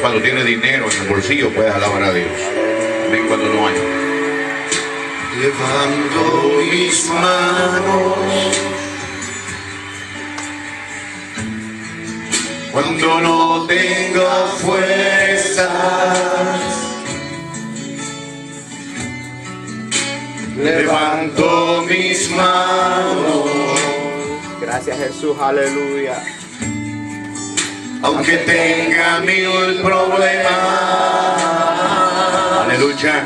cuando tiene dinero en el bolsillo puedes alabar a Dios. Amén, cuando no hay. Levanto mis manos cuando no tengo fuerzas. Levanto mis manos. Gracias, Jesús, aleluya. Aunque tenga mil problemas. Aleluya.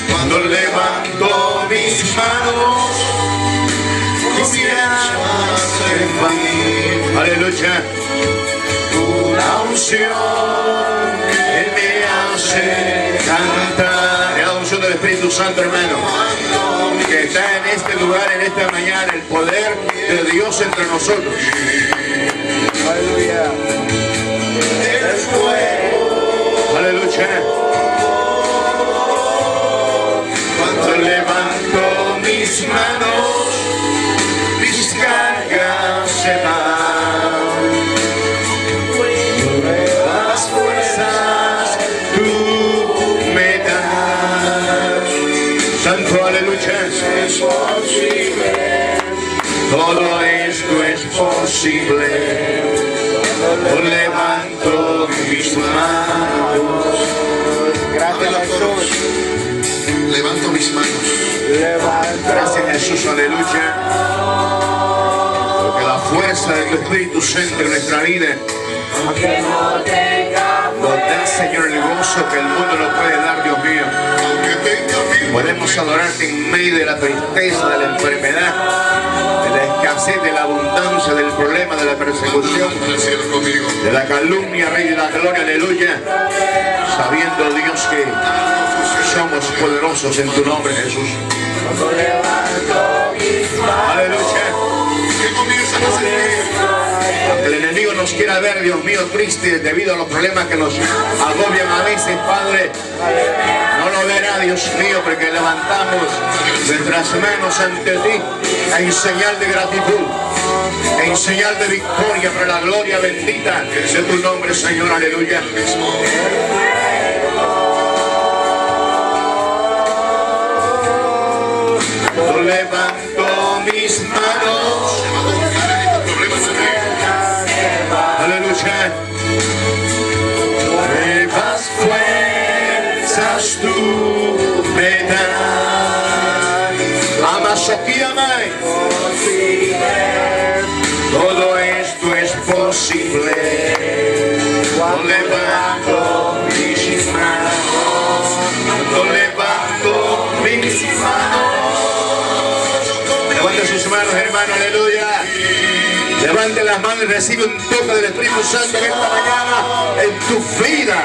Cuando levanto mis manos, comienzo a servir. Aleluya. Una unción que me hace cantar. La unción del Espíritu Santo, hermano, que está en este lugar, en esta mañana, el poder de Dios entre nosotros. Aleluya. El fuego. Aleluya. Cuando levanto mis manos, mis cargas se van. Las fuerzas tú me das. Santo, aleluya. Es posible. Todo esto es posible. Levanto mis manos. Gracias, Jesús. Levanto mis manos. Gracias, Jesús, aleluya. Porque la fuerza de tu Espíritu Santo en nuestra vida nos da, Señor, el gozo que el mundo no puede dar, Dios mío. Podemos adorarte en medio de la tristeza, de la enfermedad, de la escasez, de la abundancia, del problema, de la persecución, de la calumnia, Rey de la gloria, aleluya. Sabiendo, Dios, que somos poderosos en tu nombre, Jesús. Aleluya. Aunque el enemigo nos quiera ver, Dios mío, tristes debido a los problemas que nos agobian a veces, Padre, no lo verá, Dios mío, porque levantamos nuestras manos ante ti en señal de gratitud, en señal de victoria para la gloria bendita de tu nombre, Señor, aleluya. Yo levanto mis manos, aleluya. Nuevas fuerzas tú me das. Amasoquíame. Todo esto es posible. Yo levanto mis manos. Yo levanto mis manos. Levante sus manos, hermano, aleluya. Levante las manos y recibe un toque del Espíritu Santo en esta mañana en tu vida.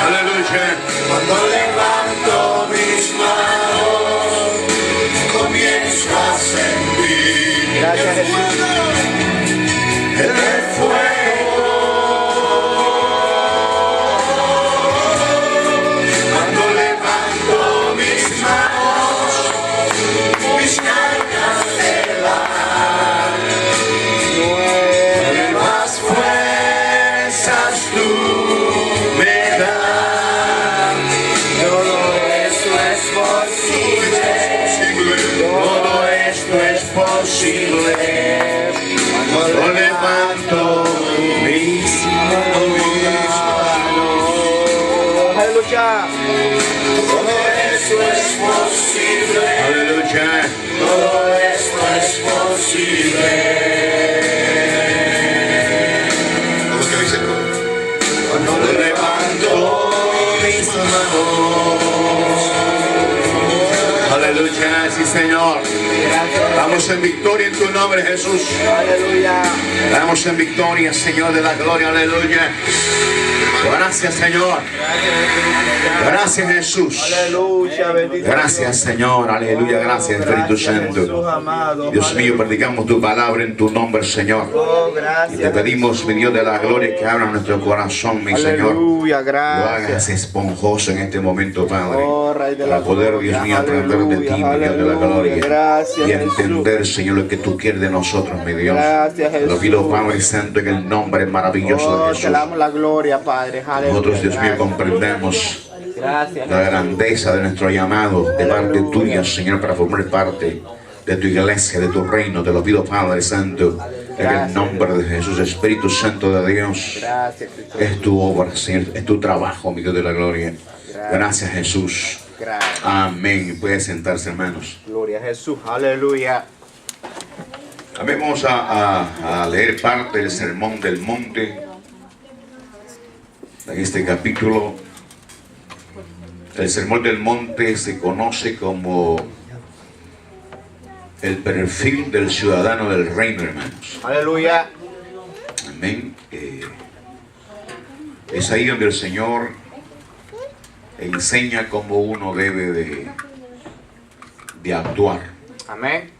Aleluya. Cuando levanto mis manos, comienzo a sentir. Gracias, Jesús. El fuego. Cuando levanto mis manos, mis cargas se van. Nuevas fuerzas tú me das. Todo esto es posible. Todo esto es posible. Cuando levanto mis manos. Aleluya. Todo esto es posible. Aleluya. Todo esto es posible. Vamos que dice. Cuando levanto mis manos. Aleluya, sí, Señor. Damos en victoria en tu nombre, Jesús. Aleluya. Damos en victoria, Señor de la gloria, aleluya. Gracias, Señor. Gracias, Jesús. Aleluya, bendito Gracias, Señor. Aleluya. Gracias, Espíritu Santo. Dios mío, predicamos tu palabra en tu nombre, Señor. Y te pedimos, mi Dios de la gloria, que abra nuestro corazón, mi Señor. Aleluya, Lo hagas gracias. esponjoso en este momento, Padre. Oh, Rey de la Para poder, Dios mío, aprender de ti, mi Dios de la gloria. Gracias, Y entender, Señor, lo que tú quieres de nosotros, mi Dios. Gracias, Jesús. Lo pido, Padre Santo, en el nombre maravilloso de Oh, Jesús. te damos la gloria, Padre. Aleluya. Nosotros, Dios mío, Gracias. comprendemos Gracias. la grandeza de nuestro llamado de parte tuya, Señor, para formar parte de tu iglesia, de tu reino. Te lo pido, Padre Santo, en el nombre de Jesús. Espíritu Santo de Dios, Gracias, Cristo. es tu obra, Señor, es tu trabajo, mi Dios de la gloria. Gracias, Jesús. Gracias. Amén. Puede sentarse, hermanos. Gloria a Jesús. Aleluya. Amén. Vamos a leer parte del Sermón del Monte. En este capítulo, el Sermón del Monte se conoce como el perfil del ciudadano del reino, hermanos. Aleluya. Amén. Es ahí donde el Señor enseña cómo uno debe de actuar. Amén.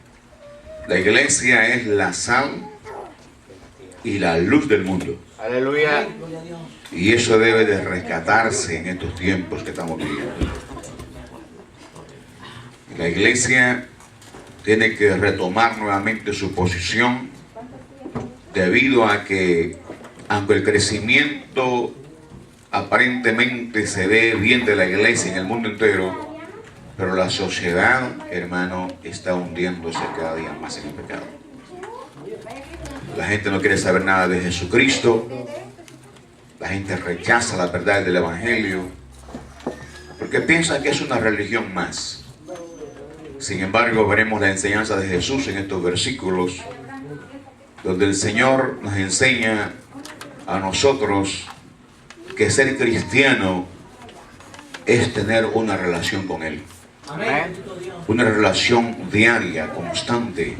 La iglesia es la sal y la luz del mundo. Aleluya. Y eso debe de rescatarse en estos tiempos que estamos viviendo. La iglesia tiene que retomar nuevamente su posición, debido a que, aunque el crecimiento aparentemente se ve bien de la iglesia en el mundo entero, pero la sociedad, hermano, está hundiéndose cada día más en el pecado. La gente no quiere saber nada de Jesucristo. La gente rechaza la verdad del Evangelio porque piensa que es una religión más. Sin embargo, veremos la enseñanza de Jesús en estos versículos, donde el Señor nos enseña a nosotros que ser cristiano es tener una relación con Él. Amén. Una relación diaria, constante,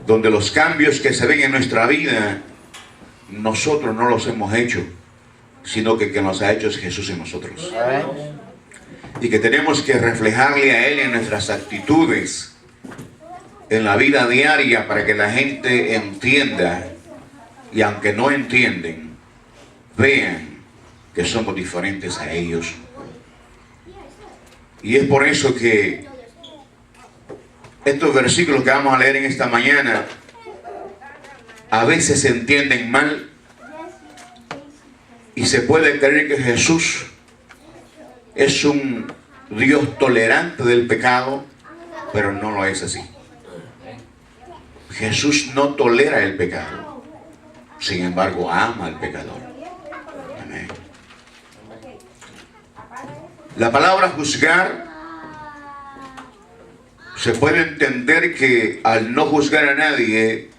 donde los cambios que se ven en nuestra vida, nosotros no los hemos hecho, sino que nos ha hecho es Jesús en nosotros. Amén. Y que tenemos que reflejarle a Él en nuestras actitudes, en la vida diaria, para que la gente entienda, y aunque no entienden, vean que somos diferentes a ellos. Y es por eso que estos versículos que vamos a leer en esta mañana a veces se entienden mal, y se puede creer que Jesús es un Dios tolerante del pecado, pero no lo es así. Jesús no tolera el pecado, sin embargo ama al pecador. Amén. La palabra juzgar se puede entender que al no juzgar a nadie,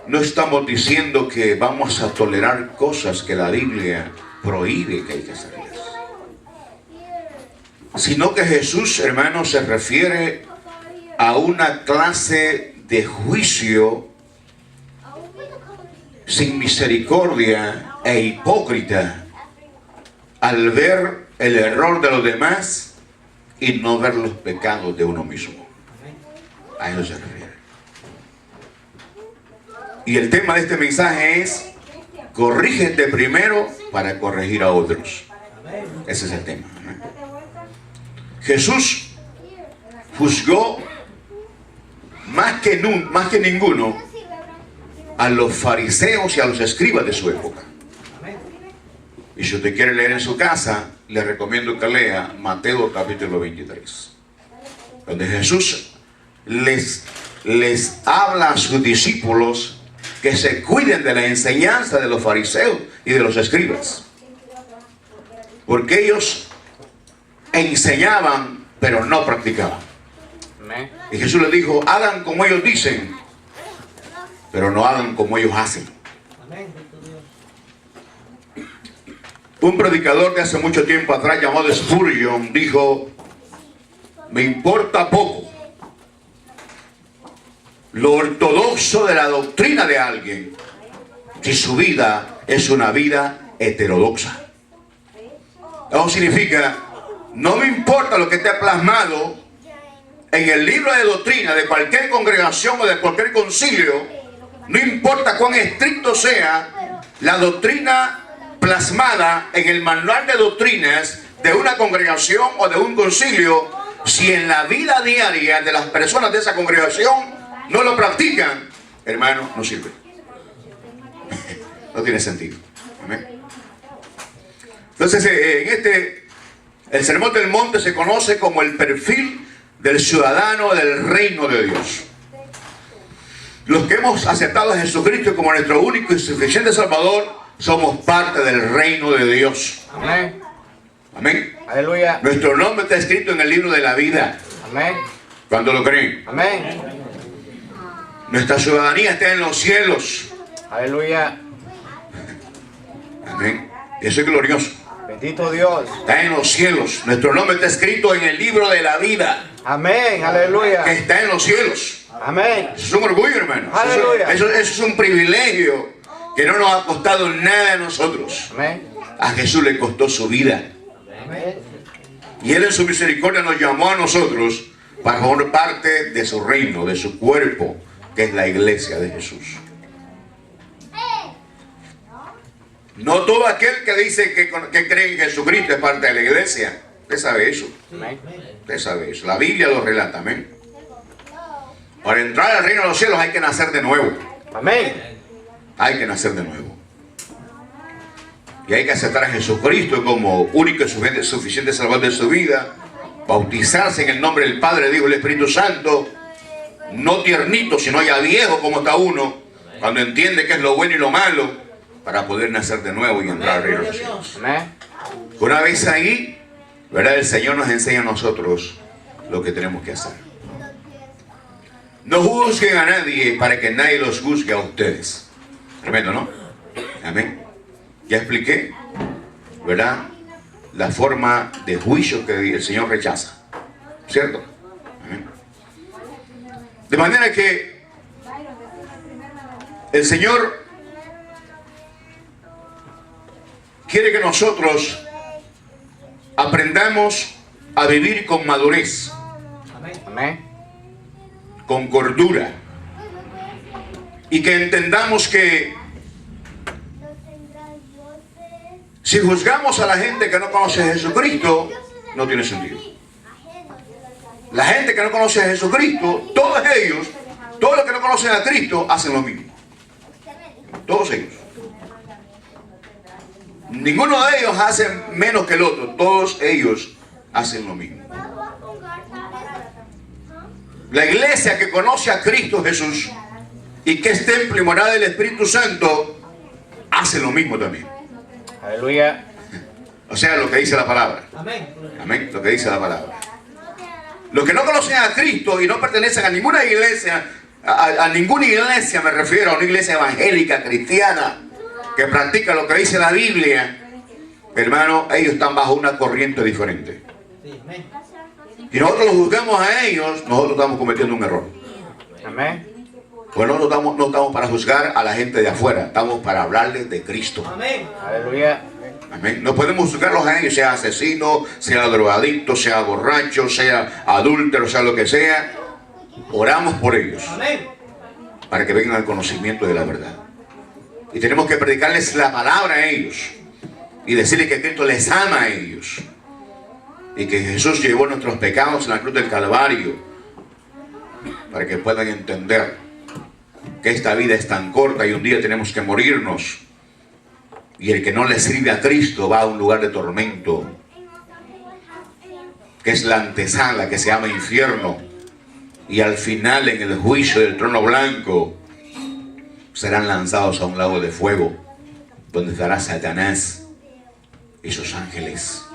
no estamos diciendo que vamos a tolerar cosas que la Biblia prohíbe que hay que hacerlas, sino que Jesús, hermano, se refiere a una clase de juicio sin misericordia e hipócrita, al ver el error de los demás y no ver los pecados de uno mismo. A eso se refiere. Y el tema de este mensaje es: corrígete primero para corregir a otros. Ese es el tema. Jesús juzgó más que ninguno a los fariseos y a los escribas de su época. Y si usted quiere leer en su casa, le recomiendo que lea Mateo capítulo 23, donde Jesús les habla a sus discípulos que se cuiden de la enseñanza de los fariseos y de los escribas, porque ellos enseñaban pero no practicaban. Y Jesús les dijo: hagan como ellos dicen, pero no hagan como ellos hacen. Un predicador de hace mucho tiempo atrás, llamado Spurgeon, dijo: me importa poco lo ortodoxo de la doctrina de alguien, si su vida es una vida heterodoxa. Eso significa, no me importa lo que esté plasmado en el libro de doctrina de cualquier congregación o de cualquier concilio, no importa cuán estricto sea la doctrina plasmada en el manual de doctrinas de una congregación o de un concilio, si en la vida diaria de las personas de esa congregación no lo practican, hermano, no sirve. No tiene sentido. Amén. Entonces, el Sermón del Monte se conoce como el perfil del ciudadano del reino de Dios. Los que hemos aceptado a Jesucristo como nuestro único y suficiente Salvador, somos parte del reino de Dios. Amén. Amén. Aleluya. Nuestro nombre está escrito en el libro de la vida. Amén. ¿Cuándo lo creen? Amén. Nuestra ciudadanía está en los cielos. Aleluya. Amén. Eso es glorioso. Bendito Dios. Está en los cielos. Nuestro nombre está escrito en el libro de la vida. Amén. Aleluya. Que está en los cielos. Amén. Eso es un orgullo, hermano. Aleluya. Eso es un privilegio que no nos ha costado nada a nosotros. Amén. A Jesús le costó su vida. Amén. Y Él en su misericordia nos llamó a nosotros para formar parte de su reino, de su cuerpo, que es la iglesia de Jesús. No todo aquel que dice que cree en Jesucristo es parte de la iglesia. Usted sabe eso. Amén. Usted sabe eso. La Biblia lo relata. Amén. Para entrar al reino de los cielos hay que nacer de nuevo. Amén. Hay que nacer de nuevo. Y hay que aceptar a Jesucristo como único y suficiente Salvador de su vida. Bautizarse en el nombre del Padre, del Hijo y del Espíritu Santo. No tiernito, sino ya viejo como está uno. Cuando entiende qué es lo bueno y lo malo. Para poder nacer de nuevo y entrar al reino de los cielos. Amén. Una vez ahí, ¿verdad? El Señor nos enseña a nosotros lo que tenemos que hacer. No juzguen a nadie para que nadie los juzgue a ustedes. Tremendo, ¿no? Amén. Ya expliqué, ¿verdad? La forma de juicio que el Señor rechaza. ¿Cierto? Amén. De manera que el Señor quiere que nosotros aprendamos a vivir con madurez. Amén. Con cordura, y que entendamos que si juzgamos a la gente que no conoce a Jesucristo, no tiene sentido. La gente que no conoce a Jesucristo, todos ellos, todos los que no conocen a Cristo, hacen lo mismo. Todos ellos. Ninguno de ellos hace menos que el otro. Todos ellos hacen lo mismo. La iglesia que conoce a Cristo Jesús y que es templo y morada del Espíritu Santo, hace lo mismo también. Aleluya. O sea, lo que dice la palabra. Amén. Lo que dice la palabra. Los que no conocen a Cristo y no pertenecen a ninguna iglesia, a ninguna iglesia me refiero, a una iglesia evangélica, cristiana, que practica lo que dice la Biblia, hermano, ellos están bajo una corriente diferente. Y nosotros los juzgamos a ellos, nosotros estamos cometiendo un error. Amén. Pues nosotros no estamos para juzgar a la gente de afuera, estamos para hablarles de Cristo. Amén. Aleluya. Amén. No podemos juzgarlos a ellos, sea asesino, sea drogadicto, sea borracho, sea adúltero, sea lo que sea. Oramos por ellos. Amén. Para que vengan al conocimiento de la verdad. Y tenemos que predicarles la palabra a ellos. Y decirles que Cristo les ama a ellos. Y que Jesús llevó nuestros pecados en la cruz del Calvario. Para que puedan entender que esta vida es tan corta y un día tenemos que morirnos. Y el que no le sirve a Cristo va a un lugar de tormento. Que es la antesala que se llama infierno. Y al final en el juicio del trono blanco serán lanzados a un lago de fuego. Donde estará Satanás y sus ángeles.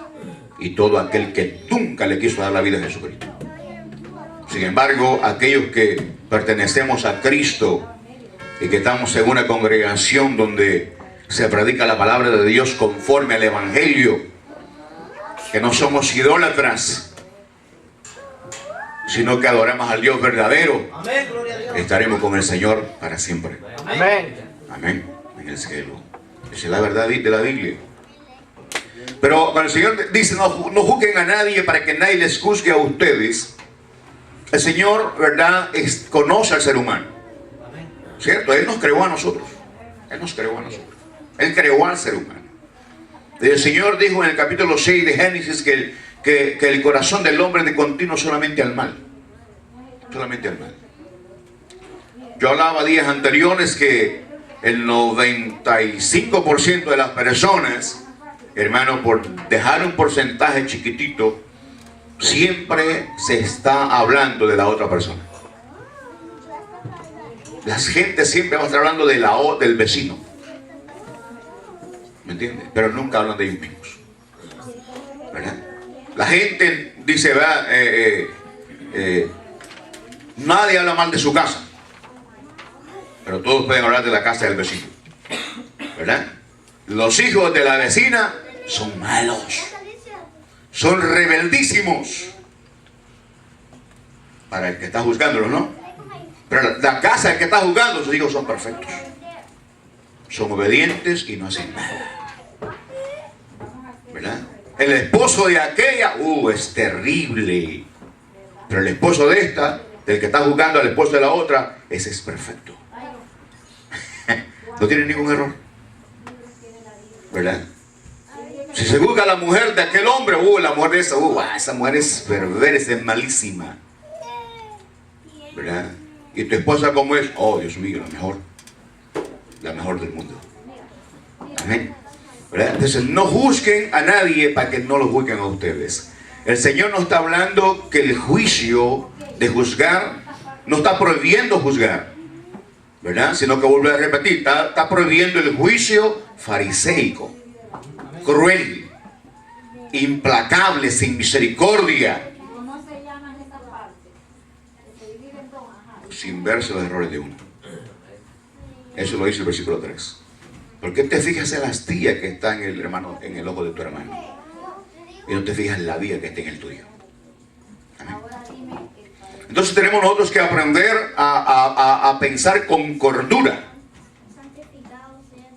Y todo aquel que nunca le quiso dar la vida a Jesucristo. Sin embargo, aquellos que pertenecemos a Cristo y que estamos en una congregación donde se predica la palabra de Dios conforme al Evangelio, que no somos idólatras, sino que adoramos al Dios verdadero, estaremos con el Señor para siempre. Amén. Amén. En el cielo. Esa es la verdad de la Biblia. Pero cuando el Señor dice no juzguen a nadie para que nadie les juzgue a ustedes, el Señor, ¿verdad?, conoce al ser humano. ¿Cierto? Él nos creó a nosotros. Él nos creó a nosotros. Él creó al ser humano. Y el Señor dijo en el capítulo 6 de Génesis que el corazón del hombre es de continuo solamente al mal. Solamente al mal. Yo hablaba días anteriores que el 95% de las personas, hermano, por dejar un porcentaje chiquitito, siempre se está hablando de la otra persona. La gente siempre va a estar hablando del vecino. ¿Me entiendes? Pero nunca hablan de ellos mismos. ¿Verdad? La gente dice, ¿verdad? Nadie habla mal de su casa. Pero todos pueden hablar de la casa del vecino. ¿Verdad? Los hijos de la vecina son malos. Son rebeldísimos. Para el que está juzgándolo, ¿no? Pero la casa del que está juzgando, sus hijos son perfectos. Son obedientes y no hacen nada. ¿Verdad? El esposo de aquella, es terrible. Pero el esposo de esta, del que está juzgando al esposo de la otra, ese es perfecto. No tiene ningún error. ¿Verdad? Si se juzga a la mujer de aquel hombre, la mujer de esa mujer es perversa, es malísima. ¿Verdad? Y tu esposa, ¿cómo es? Oh, Dios mío, la mejor del mundo. Amén. ¿Verdad? Entonces no juzguen a nadie para que no lo juzguen a ustedes. El Señor no está hablando que el juicio de juzgar, no está prohibiendo juzgar, ¿verdad? Sino que vuelvo a repetir, está prohibiendo el juicio fariseico, cruel, implacable, sin misericordia, sin verse los errores de uno. Eso lo dice el versículo 3. ¿Por qué te fijas en la astilla que está en el ojo de tu hermano y no te fijas en la viga que está en el tuyo? Amén. Entonces tenemos nosotros que aprender a pensar con cordura.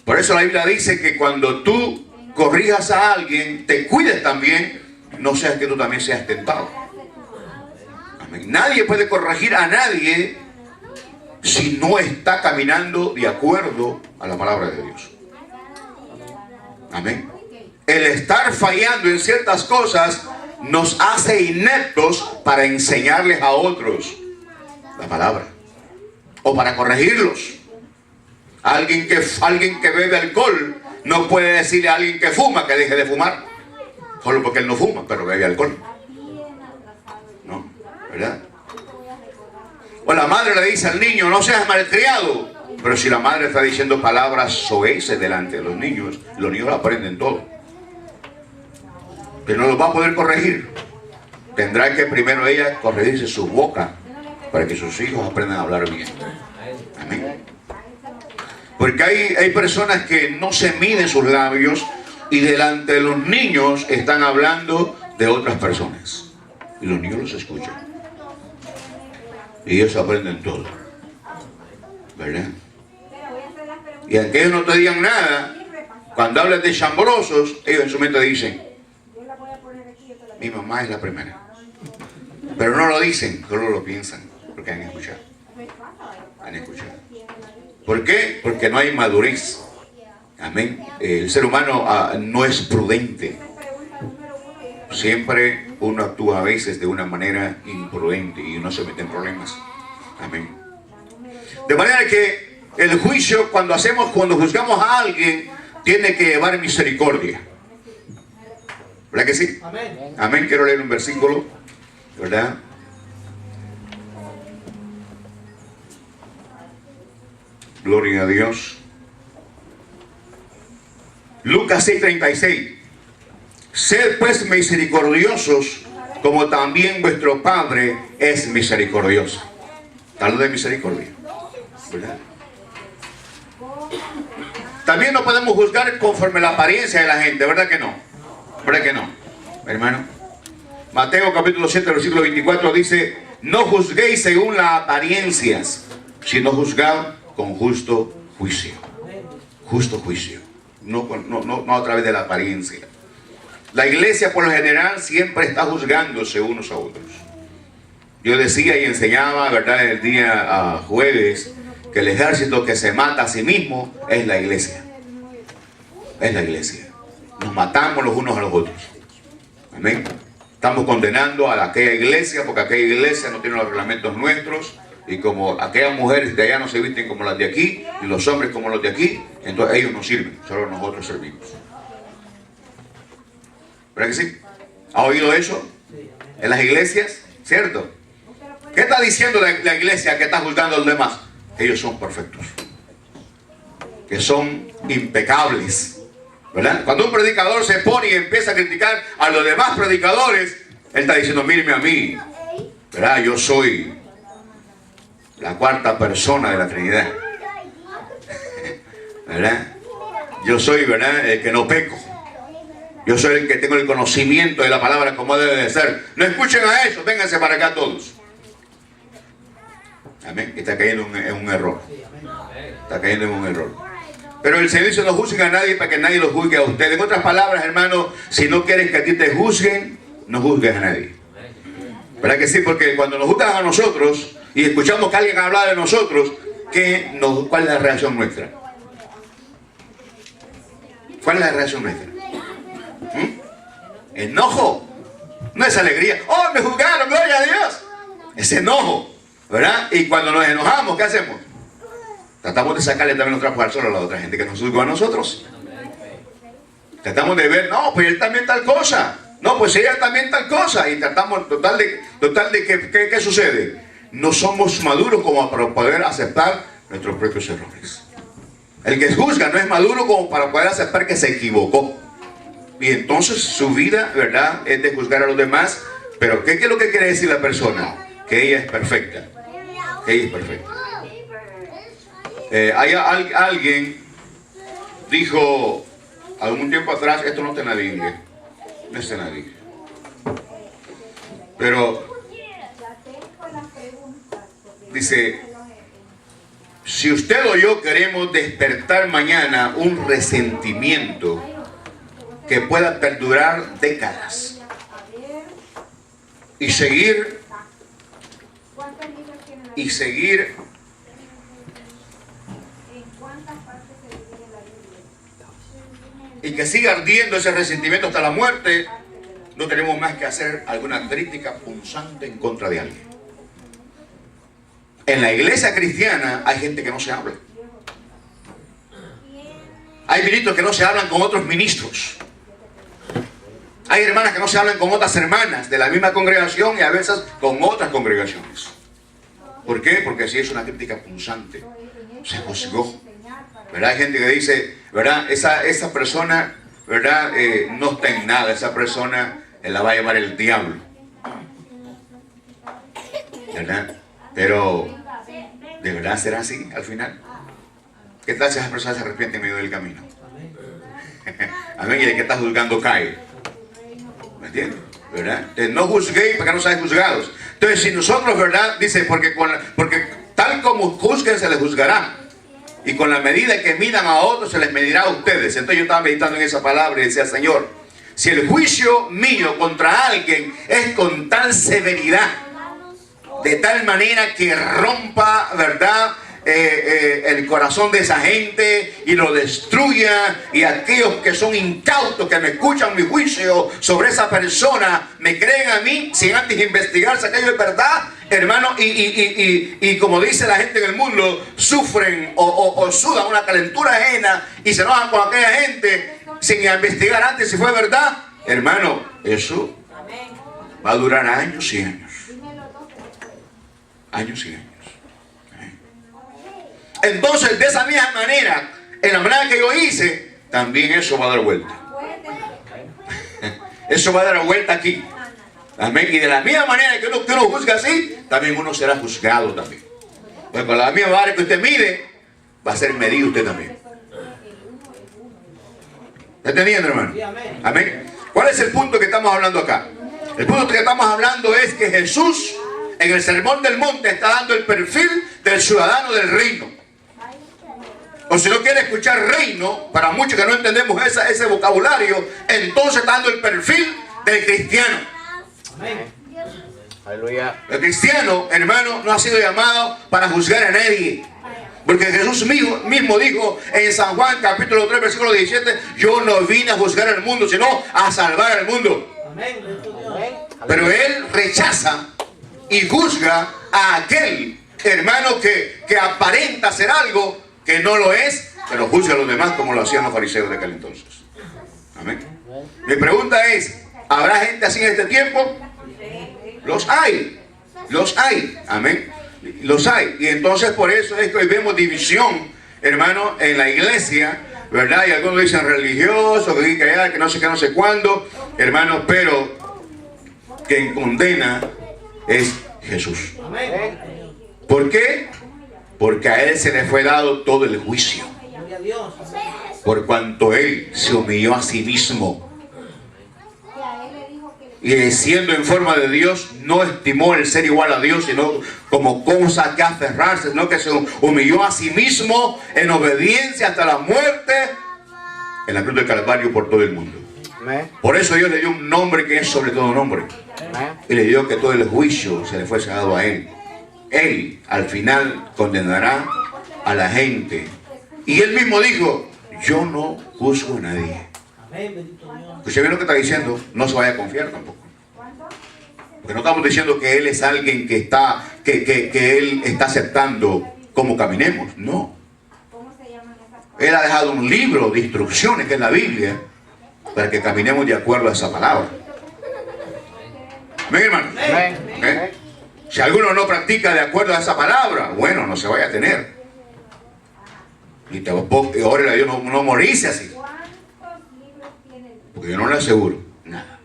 Por eso la Biblia dice que cuando tú corrijas a alguien, te cuides también, no seas que tú también seas tentado. Amén. Nadie puede corregir a nadie si no está caminando de acuerdo a la palabra de Dios. Amén. El estar fallando en ciertas cosas nos hace ineptos para enseñarles a otros la palabra o para corregirlos. Alguien que bebe alcohol no puede decirle a alguien que fuma que deje de fumar, solo porque él no fuma, pero bebe alcohol. ¿No? ¿Verdad? O la madre le dice al niño, no seas malcriado. Pero si la madre está diciendo palabras soeces delante de los niños lo aprenden todo. Pero no los va a poder corregir. Tendrá que primero ella corregirse su boca para que sus hijos aprendan a hablar bien. Amén. Porque hay personas que no se miden sus labios y delante de los niños están hablando de otras personas. Y los niños los escuchan. Y ellos aprenden todo. ¿Verdad? Y aunque ellos no te digan nada, cuando hablan de chambrosos, ellos en su mente dicen, mi mamá es la primera. Pero no lo dicen, solo lo piensan, porque han escuchado. Han escuchado. ¿Por qué? Porque no hay madurez. Amén. El ser humano no es prudente. Siempre uno actúa a veces de una manera imprudente y uno se mete en problemas. Amén. De manera que el juicio, cuando juzgamos a alguien, tiene que llevar misericordia. ¿Verdad que sí? Amén. Amén. Quiero leer un versículo, ¿verdad? Gloria a Dios. Lucas 6:36. Sed pues misericordiosos, como también vuestro Padre es misericordioso. Hablo de misericordia, ¿verdad? También no podemos juzgar conforme la apariencia de la gente, ¿verdad que no? ¿Verdad que no, hermano? Mateo capítulo 7, versículo 24 dice, no juzguéis según las apariencias, sino juzgad con justo juicio. Justo juicio. no a través de la apariencia. La iglesia por lo general siempre está juzgándose unos a otros. Yo decía y enseñaba, ¿verdad?, el día jueves, que el ejército que se mata a sí mismo es la iglesia. Es la iglesia. Nos matamos los unos a los otros. Amén. Estamos condenando a aquella iglesia porque aquella iglesia no tiene los reglamentos nuestros, y como aquellas mujeres de allá no se visten como las de aquí y los hombres como los de aquí, entonces ellos no sirven, solo nosotros servimos. ¿Verdad que sí? ¿Ha oído eso? En las iglesias, ¿cierto? ¿Qué está diciendo la iglesia que está juzgando a los demás? Ellos son perfectos, que son impecables. ¿Verdad? Cuando un predicador se pone y empieza a criticar a los demás predicadores, él está diciendo, mírenme a mí, ¿verdad? Yo soy la cuarta persona de la Trinidad, ¿verdad? Yo soy, ¿verdad?, el que no peco. Yo soy el que tengo el conocimiento de la palabra como debe de ser. No escuchen a eso, vénganse para acá todos. Amén. Está cayendo en un error. Está cayendo en un error. Pero el Señor dice, no juzguen a nadie para que nadie lo juzgue a usted. En otras palabras, hermano, si no quieres que a ti te juzguen, no juzgues a nadie. ¿Verdad que sí? Porque cuando nos juzgan a nosotros y escuchamos que alguien habla de nosotros, ¿cuál es la reacción nuestra? ¿Cuál es la reacción nuestra? Enojo. No es alegría. ¡Oh, me juzgaron! ¡Gloria a Dios! Es enojo, ¿verdad? Y cuando nos enojamos, ¿qué hacemos? Tratamos de sacarle también los trapos al sol a la otra gente que nos juzgó a nosotros. Tratamos de ver, no, pues él también tal cosa. No, pues ella también tal cosa. Y tratamos, total de ¿qué sucede? No somos maduros como para poder aceptar nuestros propios errores. El que juzga no es maduro como para poder aceptar que se equivocó. Y entonces su vida, ¿verdad?, es de juzgar a los demás. Pero ¿qué es lo que quiere decir la persona? Que ella es perfecta. Que ella es perfecta. Alguien dijo algún tiempo atrás, esto no está en la Biblia, no está en la Biblia, pero dice, si usted o yo queremos despertar mañana un resentimiento que pueda perdurar décadas y seguir y que siga ardiendo ese resentimiento hasta la muerte, no tenemos más que hacer alguna crítica punzante en contra de alguien. En la iglesia cristiana hay gente que no se habla. Hay ministros que no se hablan con otros ministros. Hay hermanas que no se hablan con otras hermanas de la misma congregación y a veces con otras congregaciones. ¿Por qué? Porque así es una crítica punzante. Se juzgó. ¿Verdad? Hay gente que dice, ¿verdad?, esa persona, ¿verdad?, no está en nada, esa persona la va a llevar el diablo, ¿verdad? Pero, ¿de verdad será así al final? ¿Qué tal si esa persona se arrepiente en medio del camino? Amén. Y el que está juzgando cae. ¿Me entiendes? ¿Verdad? Entonces, no juzguéis para que no seáis juzgados. Entonces, si nosotros, ¿verdad?, dice, porque tal como juzguen se les juzgará. Y con la medida que midan a otros se les medirá a ustedes. Entonces yo estaba meditando en esa palabra y decía, Señor, si el juicio mío contra alguien es con tal severidad, de tal manera que rompa, ¿verdad?, el corazón de esa gente y lo destruya, y aquellos que son incautos, que me escuchan mi juicio sobre esa persona, me creen a mí sin antes investigar si aquello es verdad, hermano, y como dice la gente en el mundo, sufren o sudan una calentura ajena y se enojan con aquella gente sin investigar antes si fue verdad, hermano, eso va a durar años y años. Años y años. Entonces, de esa misma manera, en la manera que yo hice, también eso va a dar vuelta. Eso va a dar vuelta aquí. Amén. Y de la misma manera que uno juzga así, también uno será juzgado también. Pues con la misma vara que usted mide, va a ser medido usted también. ¿Está entendiendo, hermano? Amén. ¿Cuál es el punto que estamos hablando acá? El punto que estamos hablando es que Jesús, en el Sermón del Monte, está dando el perfil del ciudadano del reino. O si no quiere escuchar reino, para muchos que no entendemos ese vocabulario, entonces está dando el perfil del cristiano. Amén. Aleluya. El cristiano, hermano, no ha sido llamado para juzgar a nadie. Porque Jesús mismo dijo en San Juan capítulo 3 versículo 17, yo no vine a juzgar al mundo, sino a salvar al mundo. Amén. Pero Él rechaza y juzga a aquel hermano que aparenta ser algo que no lo es, pero juzga a los demás como lo hacían los fariseos de aquel entonces. Amén. Mi pregunta es, ¿habrá gente así en este tiempo? Los hay. Amén. Los hay. Y entonces por eso es que hoy vemos división, hermano, en la iglesia, ¿verdad? Y algunos dicen religioso, que no sé qué, no sé cuándo, hermano, pero quien condena es Jesús. ¿Por qué? Porque a Él se le fue dado todo el juicio. Por cuanto Él se humilló a sí mismo. Y siendo en forma de Dios, no estimó el ser igual a Dios, sino como cosa que aferrarse, sino que se humilló a sí mismo en obediencia hasta la muerte en la cruz del Calvario por todo el mundo. Por eso Dios le dio un nombre que es sobre todo nombre. Y le dio que todo el juicio se le fuese dado a Él. Él al final condenará a la gente. Y Él mismo dijo, yo no juzgo a nadie. Usted ve lo que está diciendo, no se vaya a confiar tampoco. Porque no estamos diciendo que Él es alguien que Él está aceptando cómo caminemos. No. Él ha dejado un libro de instrucciones que es la Biblia para que caminemos de acuerdo a esa palabra. ¿Ven, hermano? ¿Eh? Si alguno no practica de acuerdo a esa palabra, bueno, no se vaya a tener. Y órale a Dios no morirse así. Porque yo no le aseguro nada.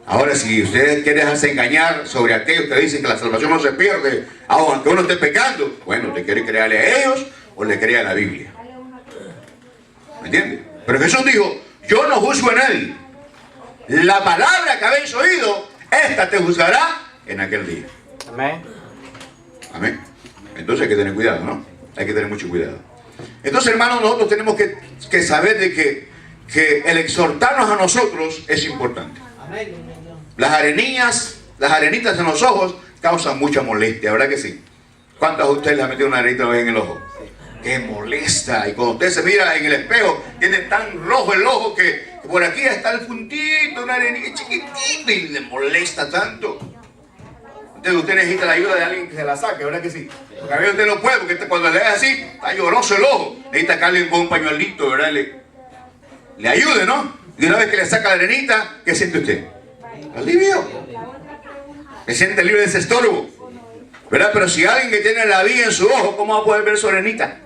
Ahora, si ustedes quieren dejarse engañar sobre aquellos que dicen que la salvación no se pierde, aunque uno esté pecando, bueno, ¿te quiere creerle a ellos o le cree a la Biblia? ¿Me entiendes? Pero Jesús dijo, yo no juzgo a nadie. La palabra que habéis oído, esta te juzgará en aquel día. Amén. Amén. Entonces hay que tener cuidado, ¿no? Hay que tener mucho cuidado. Entonces, hermanos, nosotros tenemos que saber de que el exhortarnos a nosotros es importante. Las arenitas en los ojos causan mucha molestia, ¿verdad que sí? ¿Cuántos de ustedes les han metido una arenita en el ojo? Que molesta. Y cuando usted se mira en el espejo, tiene tan rojo el ojo que por aquí está el puntito, una arenita chiquitita y le molesta tanto. Entonces usted necesita la ayuda de alguien que se la saque, ¿verdad que sí? Porque a veces usted no puede, porque cuando le es así, está lloroso el ojo. Necesita que alguien con un pañuelito, ¿verdad? Le ayude, ¿no? Y una vez que le saca la arenita, ¿qué siente usted? Alivio. Se siente libre de ese estorbo, ¿verdad? Pero si alguien que tiene la viga en su ojo, ¿cómo va a poder ver su arenita?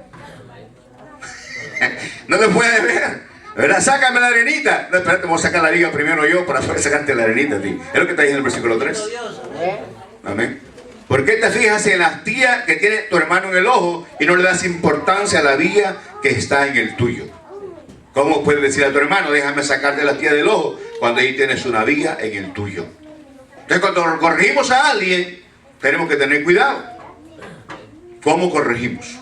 No le puede ver, ¿verdad? Sácame la arenita. No, espérate, voy a sacar la viga primero yo para poder sacarte la arenita a ti. Es lo que está diciendo el versículo 3. Amén. ¿Por qué te fijas en la astilla que tiene tu hermano en el ojo y no le das importancia a la viga que está en el tuyo? ¿Cómo puedes decir a tu hermano, déjame sacarte la astilla del ojo, cuando ahí tienes una viga en el tuyo? Entonces, cuando corregimos a alguien, tenemos que tener cuidado. ¿Cómo corregimos?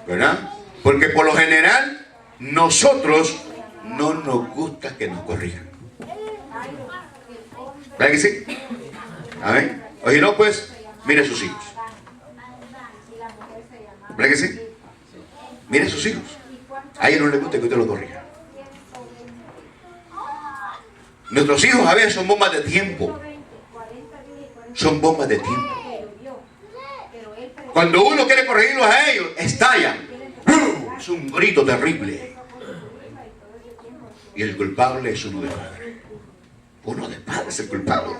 ¿Verdad? Porque por lo general, nosotros no nos gusta que nos corrijan. ¿Verdad que sí? Amén. O si no, pues, mire a sus hijos. ¿Verdad que sí? Mire a sus hijos. A ellos no les gusta que usted los corrija. Nuestros hijos a veces son bombas de tiempo. Son bombas de tiempo. Cuando uno quiere corregirlos a ellos, estallan. Es un grito terrible. Y el culpable es uno de padre. Uno de padre es el culpable.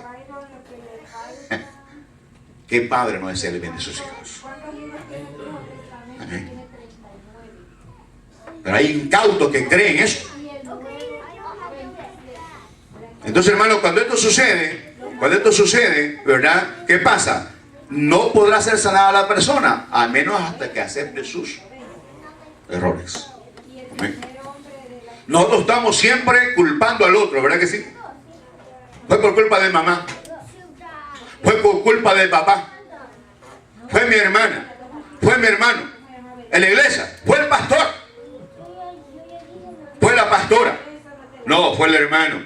¿Qué padre no desea el bien de sus hijos? Amén. Pero hay incautos que creen eso. Entonces, hermano, cuando esto sucede, ¿verdad? ¿Qué pasa? No podrá ser sanada la persona, al menos hasta que acepte sus errores. Amén. Nosotros estamos siempre culpando al otro, ¿verdad que sí? Fue por culpa de mamá. Fue por culpa del papá. Fue mi hermana. Fue mi hermano. en la iglesia? Fue el pastor. Fue la pastora. No, fue el hermano.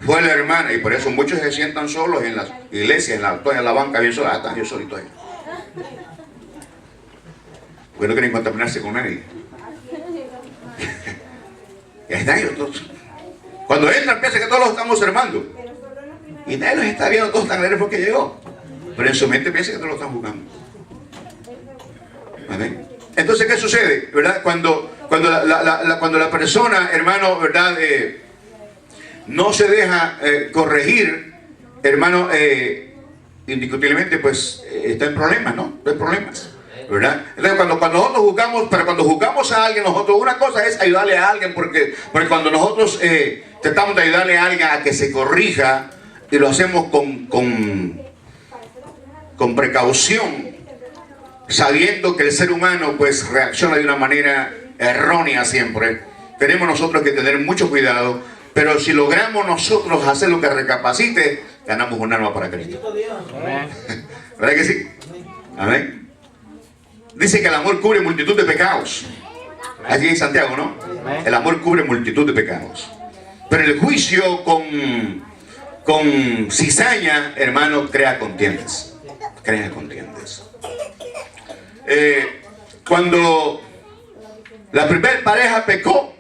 Fue la hermana. Y por eso muchos se sientan solos en las iglesias, en la banca, bien solos. Están yo solito ahí. Porque no quieren contaminarse con nadie. Y ahí están ellos todos. Cuando entran piensan que todos los estamos observando. Y nadie los está viendo, todos están alegres porque llegó. Pero en su mente piensa que todos lo están jugando. Amén. Entonces, ¿qué sucede? ¿Verdad? Cuando la persona, hermano, ¿verdad? No se deja corregir, hermano, indiscutiblemente, pues está en problemas, ¿no? Hay problemas, ¿verdad? Entonces, cuando nosotros juzgamos, pero cuando juzgamos a alguien, nosotros, una cosa es ayudarle a alguien, porque cuando nosotros tratamos de ayudarle a alguien a que se corrija, y lo hacemos con precaución, sabiendo que el ser humano pues reacciona de una manera errónea siempre, tenemos nosotros que tener mucho cuidado. Pero si logramos nosotros hacer lo que recapacite, ganamos un alma para Cristo. ¿Verdad que sí? Amén. Dice que el amor cubre multitud de pecados. Allí en Santiago, ¿no? El amor cubre multitud de pecados. Pero el juicio con cizaña, hermano, crea contiendas. Crea contiendas. Cuando la primera pareja pecó,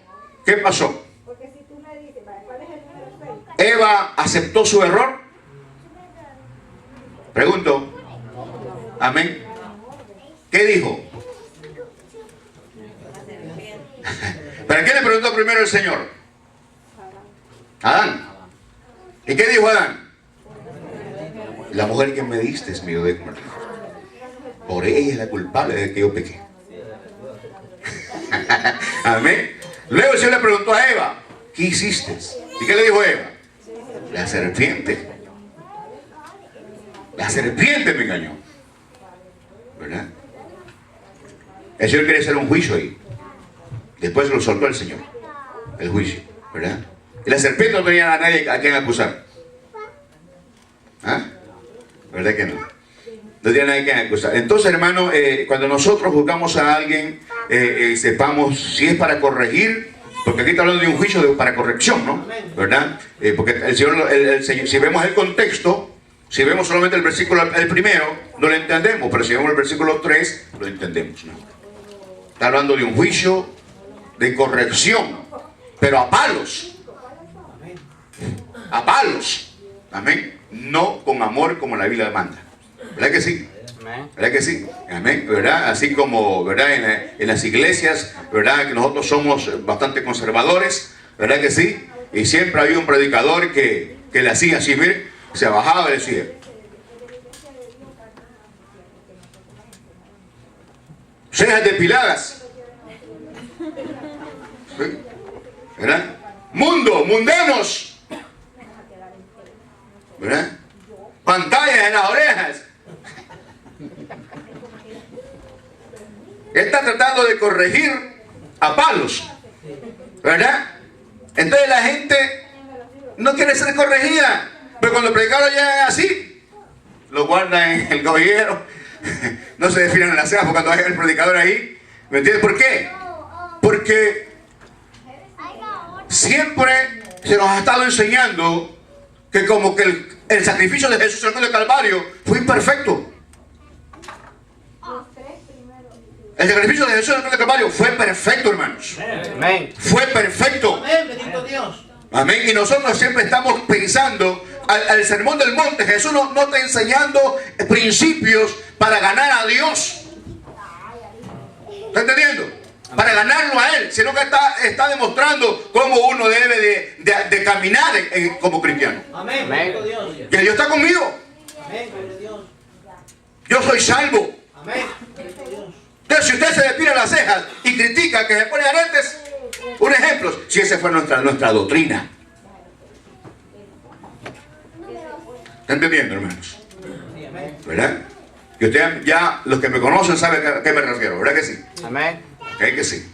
¿qué pasó? Eva aceptó su error. Pregunto. Amén. ¿Qué dijo? ¿Para qué le preguntó primero el Señor? Adán. ¿Y qué dijo Adán? La mujer que me diste es mío de comer. Por ella es la culpable de que yo pequé. Amén. Luego el Señor le preguntó a Eva, ¿qué hiciste? ¿Y qué le dijo Eva? La serpiente. La serpiente me engañó. ¿Verdad? El Señor quiere hacer un juicio ahí. Después lo soltó el Señor. El juicio. ¿Verdad? Y la serpiente no tenía a nadie a quien acusar. ¿Ah? ¿Verdad que no? No tiene nadie a quien acusar. Entonces, hermano, cuando nosotros juzgamos a alguien, sepamos si es para corregir. Porque aquí está hablando de un juicio para corrección, ¿no? ¿Verdad? Porque el Señor, si vemos el contexto, si vemos solamente el versículo, el primero, no lo entendemos. Pero si vemos el versículo 3, lo entendemos, ¿no? Está hablando de un juicio de corrección, pero a palos. A palos. Amén. No con amor como la Biblia manda. ¿Verdad que sí? ¿Verdad que sí? Amén, ¿verdad? Así como, ¿verdad? En las iglesias, ¿verdad? Que nosotros somos bastante conservadores, ¿verdad que sí? Y siempre había un predicador que le hacía así, mire, se bajaba y decía, cejas depiladas, ¿sí? ¿Verdad? Mundanos, ¿verdad? Pantallas en las orejas. Está tratando de corregir a palos, ¿verdad? Entonces la gente no quiere ser corregida, pero cuando el predicador llega así, lo guardan en el gobierno, no se desfilan en la ceja cuando vaya el predicador ahí. ¿Me entiendes por qué? Porque siempre se nos ha estado enseñando que como que el sacrificio de Jesús en el Calvario fue imperfecto. El sacrificio de Jesús en el Calvario fue perfecto, hermanos. Amén. Fue perfecto. Amén, bendito Dios. Amén. Y nosotros siempre estamos pensando al sermón del monte. Jesús no está enseñando principios para ganar a Dios. ¿Está entendiendo? Para ganarlo a Él, sino que está demostrando cómo uno debe de caminar como cristiano. Amén, bendito Dios. Que Dios está conmigo. Amén, bendito Dios. Yo soy salvo. Amén, bendito Dios. Entonces, si usted se depila las cejas y critica que se pone aretes, un ejemplo, si esa fue nuestra doctrina. ¿Está entendiendo, hermanos? ¿Verdad? Que usted ya, los que me conocen saben a qué me refiero, ¿verdad que sí? Amén. ¿Ok que sí?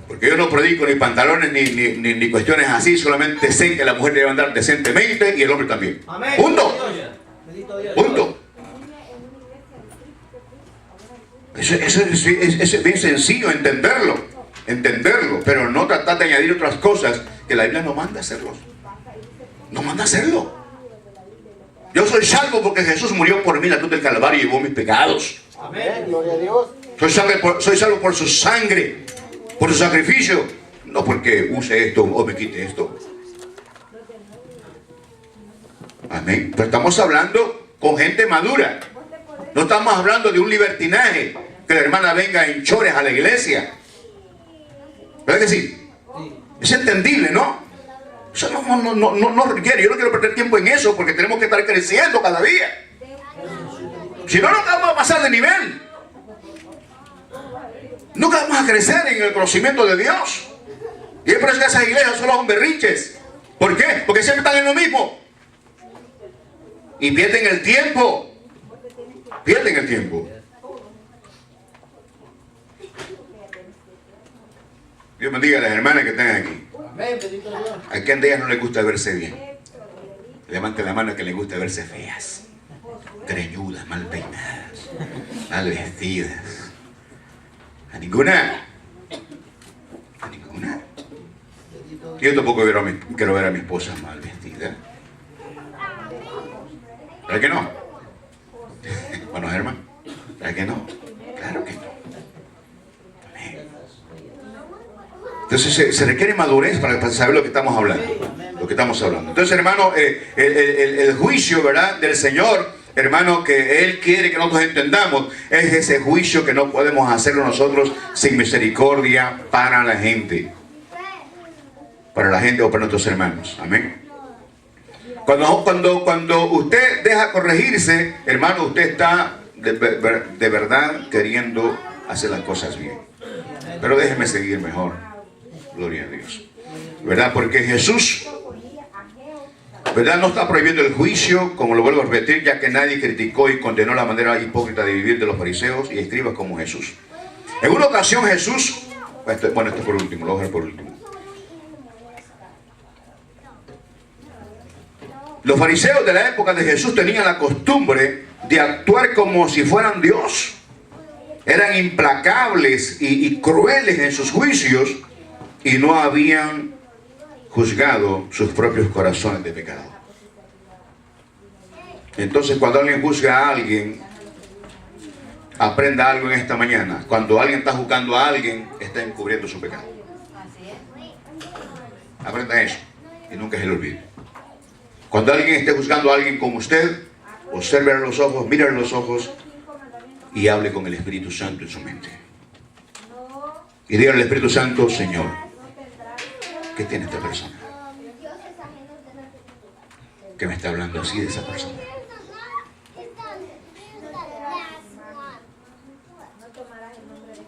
Porque yo no predico ni pantalones ni cuestiones así, solamente sé que la mujer debe andar decentemente y el hombre también. Amén. Punto. Bendito Dios. Punto. Eso es bien sencillo entenderlo, pero no tratar de añadir otras cosas que la Biblia no manda hacerlo. No manda hacerlo. Yo soy salvo porque Jesús murió por mí en la cruz del Calvario y llevó mis pecados. Amén. Gloria a Dios. Soy salvo por su sangre, por su sacrificio, no porque use esto o me quite esto. Amén. Pero estamos hablando con gente madura. No estamos hablando de un libertinaje, que la hermana venga en chores a la iglesia. ¿Verdad que sí? Es entendible, ¿no? Eso no requiere. Yo no quiero perder tiempo en eso porque tenemos que estar creciendo cada día. Si no, nunca vamos a pasar de nivel. Nunca vamos a crecer en el conocimiento de Dios. Y es por eso que esas iglesias son los berrinches. ¿Por qué? Porque siempre están en lo mismo. Y pierden el tiempo. Pierden el tiempo. Dios bendiga a las hermanas que están aquí. Amén. Bendito Dios. ¿A quién de ellas no les gusta verse bien? Levante la mano que les gusta verse feas, greñudas, mal peinadas, mal vestidas. ¿A ninguna? ¿A ninguna? Yo tampoco quiero ver a mi esposa mal vestida. ¿Verdad que no? Bueno, hermano, ¿verdad que no? Claro que no. Amén. Entonces se requiere madurez para saber lo que estamos hablando. Lo que estamos hablando. Entonces, hermano, el juicio, ¿verdad?, del Señor, hermano, que Él quiere que nosotros entendamos, es ese juicio que no podemos hacerlo nosotros sin misericordia para la gente. Para la gente o para nuestros hermanos. Amén. Cuando usted deja corregirse, hermano, usted está de verdad queriendo hacer las cosas bien. Pero déjeme seguir mejor. Gloria a Dios. ¿Verdad? Porque Jesús, ¿verdad?, no está prohibiendo el juicio, como lo vuelvo a repetir, ya que nadie criticó y condenó la manera hipócrita de vivir de los fariseos y escribas como Jesús. En una ocasión Jesús, esto por último, lo voy a dejar por último. Los fariseos de la época de Jesús tenían la costumbre de actuar como si fueran Dios. Eran implacables y crueles en sus juicios y no habían juzgado sus propios corazones de pecado. Entonces, cuando alguien juzga a alguien, aprenda algo en esta mañana. Cuando alguien está juzgando a alguien, está encubriendo su pecado. Aprenda eso y nunca se lo olvide. Cuando alguien esté juzgando a alguien como usted, observe a los ojos, mire a los ojos y hable con el Espíritu Santo en su mente. Y diga al Espíritu Santo: Señor, ¿qué tiene esta persona? ¿Qué me está hablando así de esa persona?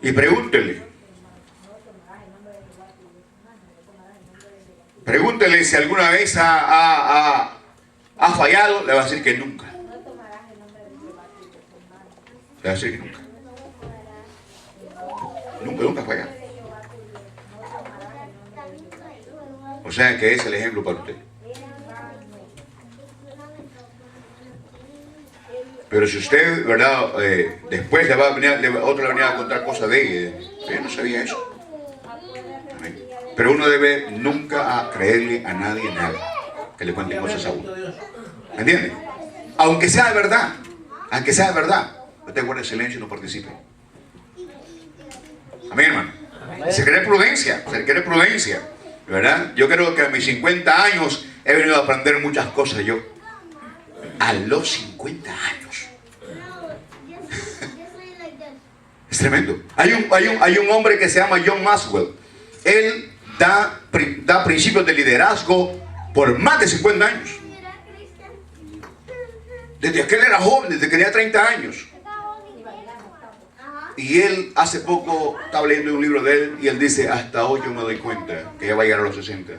Y pregúntele. Pregúntele si alguna vez ha fallado. Le va a decir que nunca. Le va a decir que nunca. Nunca ha fallado. O sea que es el ejemplo para usted. Pero si usted, ¿verdad?, después otro le va a venir a contar cosas de ella, yo no sabía eso. Amén. Pero uno debe nunca creerle a nadie nada que le cuente cosas a uno. ¿Me entiende? Aunque sea de verdad. Aunque sea de verdad. Usted guarde silencio y no participe. Amén, hermano. Se requiere prudencia. Se requiere prudencia. ¿Verdad? Yo creo que a mis 50 años he venido a aprender muchas cosas yo. A los 50 años. Es tremendo. Hay un hombre que se llama John Maxwell. Él da principios de liderazgo por más de 50 años. Desde que él era joven, desde que tenía 30 años. Y él hace poco estaba leyendo un libro de él y él dice: hasta hoy yo me doy cuenta que ya va a llegar a los 60.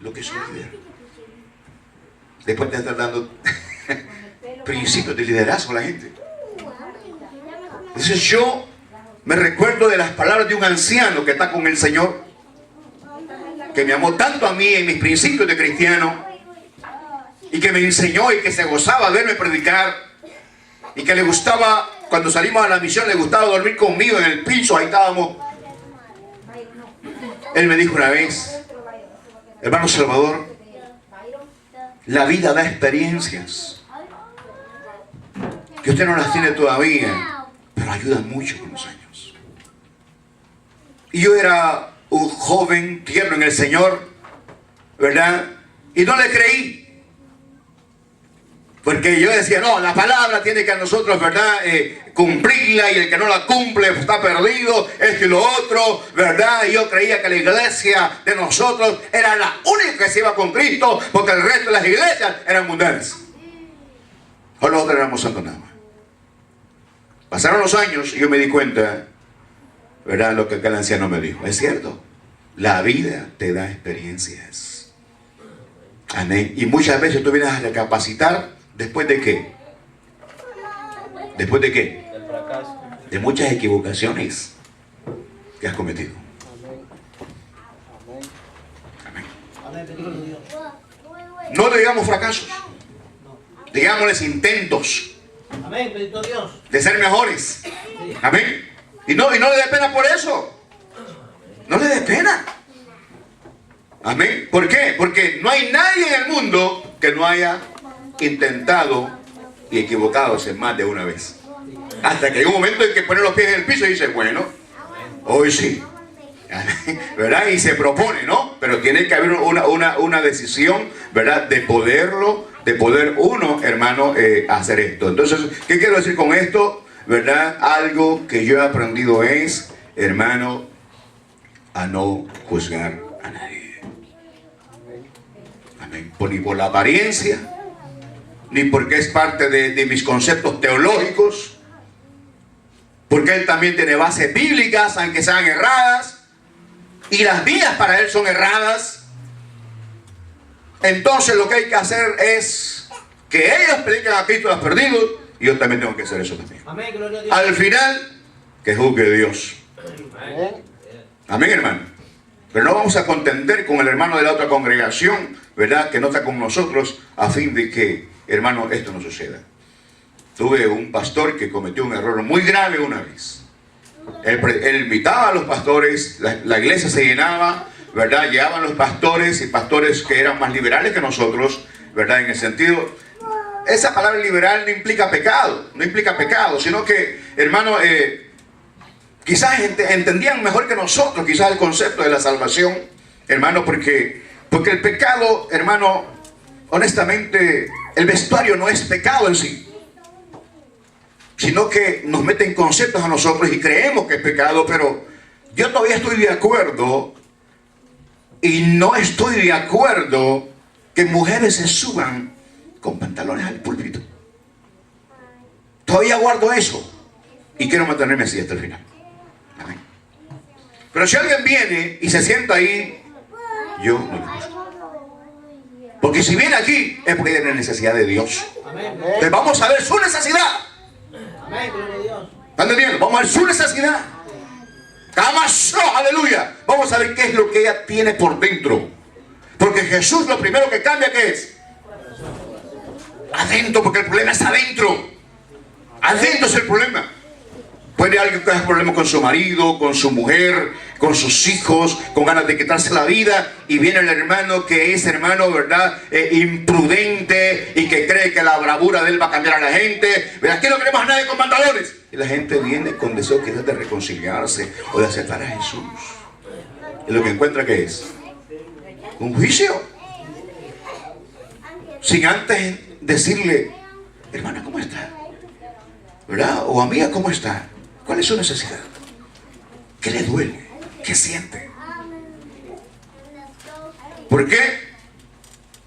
Lo que es un líder. Después de estar dando principios de liderazgo a la gente. Entonces yo me recuerdo de las palabras de un anciano que está con el Señor, que me amó tanto a mí en mis principios de cristiano y que me enseñó y que se gozaba verme predicar y que le gustaba cuando salimos a la misión, le gustaba dormir conmigo en el piso, ahí estábamos. Él me dijo una vez, hermano Salvador, la vida da experiencias que usted no las tiene todavía, pero ayudan mucho con los años. Y yo era un joven tierno en el Señor, ¿verdad? Y no le creí. Porque yo decía, no, la palabra tiene que a nosotros, ¿verdad? Cumplirla, y el que no la cumple está perdido, esto y lo otro, ¿verdad? Y yo creía que la iglesia de nosotros era la única que se iba con Cristo, porque el resto de las iglesias eran mundanas. O nosotros éramos santos nada más. Pasaron los años y yo me di cuenta, ¿verdad? Lo que aquel anciano me dijo. Es cierto, la vida te da experiencias. Amén. Y muchas veces tú vienes a recapacitar. ¿Después de qué? ¿Después de qué? Del fracaso. De muchas equivocaciones que has cometido. Amén. No le digamos fracasos. Digámosles intentos. Amén, bendito Dios. De ser mejores. Amén. Y no le dé pena por eso. No le dé pena. Amén. ¿Por qué? Porque no hay nadie en el mundo que no haya intentado y equivocadose más de una vez, hasta que hay un momento en que pone los pies en el piso y dice, bueno, hoy sí, ¿verdad? Y se propone, ¿no? Pero tiene que haber una decisión, ¿verdad? De poder uno, hermano, hacer esto. Entonces, ¿qué quiero decir con esto? ¿Verdad? Algo que yo he aprendido es, hermano, a no juzgar a nadie. Amén. Ni por la apariencia, ni porque es parte de mis conceptos teológicos, porque él también tiene bases bíblicas, aunque sean erradas, y las mías para él son erradas. Entonces lo que hay que hacer es que ellos prediquen a Cristo a los perdidos, y yo también tengo que hacer eso también. Amén, gloria a Dios. Al final, que juzgue Dios. Amén. Amén, hermano. Pero no vamos a contender con el hermano de la otra congregación, ¿verdad? Que no está con nosotros, a fin de que, hermano, esto no suceda. Tuve un pastor que cometió un error muy grave una vez. Él invitaba a los pastores, la iglesia se llenaba, ¿verdad? Llegaban los pastores, y pastores que eran más liberales que nosotros, ¿verdad? En el sentido, esa palabra liberal no implica pecado, sino que, hermano, quizás entendían mejor que nosotros, quizás el concepto de la salvación, hermano, porque el pecado, hermano, honestamente, el vestuario no es pecado en sí, sino que nos meten conceptos a nosotros y creemos que es pecado. Pero yo todavía estoy de acuerdo, y no estoy de acuerdo que mujeres se suban con pantalones al púlpito. Todavía guardo eso y quiero mantenerme así hasta el final. Amén. Pero si alguien viene y se sienta ahí, yo no le juzgo. Porque si viene aquí es porque tiene necesidad de Dios. Amén. Entonces vamos a ver su necesidad. Amén, gloria a Dios. ¿Están entendiendo? Vamos a ver su necesidad. Aleluya. Vamos a ver qué es lo que ella tiene por dentro. Porque Jesús lo primero que cambia, ¿qué es? Adentro, porque el problema está adentro. Adentro es el problema. Puede alguien que tenga problemas con su marido, con su mujer, con sus hijos, con ganas de quitarse la vida, y viene el hermano que es, hermano, ¿verdad? Imprudente, y que cree que la bravura de él va a cambiar a la gente. Aquí no queremos a nadie con pantalones. Y la gente viene con deseo quizás de reconciliarse o de aceptar a Jesús. Y lo que encuentra, ¿qué es? Un juicio. Sin antes decirle, hermana, ¿cómo está? ¿Verdad? O amiga, ¿cómo está? ¿Cuál es su necesidad? ¿Qué le duele? ¿Qué siente? ¿Por qué?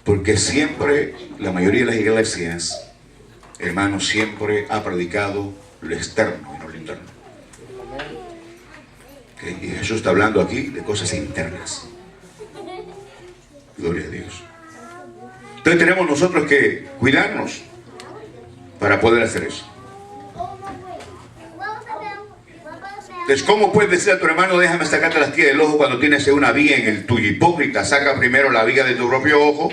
Porque siempre, la mayoría de las iglesias, hermanos, siempre ha predicado lo externo y no lo interno. ¿Okay? Y Jesús está hablando aquí de cosas internas. Gloria a Dios. Entonces tenemos nosotros que cuidarnos para poder hacer eso. Entonces, ¿cómo puedes decir a tu hermano, déjame sacarte la astilla del ojo cuando tienes una viga en el tuyo? Hipócrita, saca primero la viga de tu propio ojo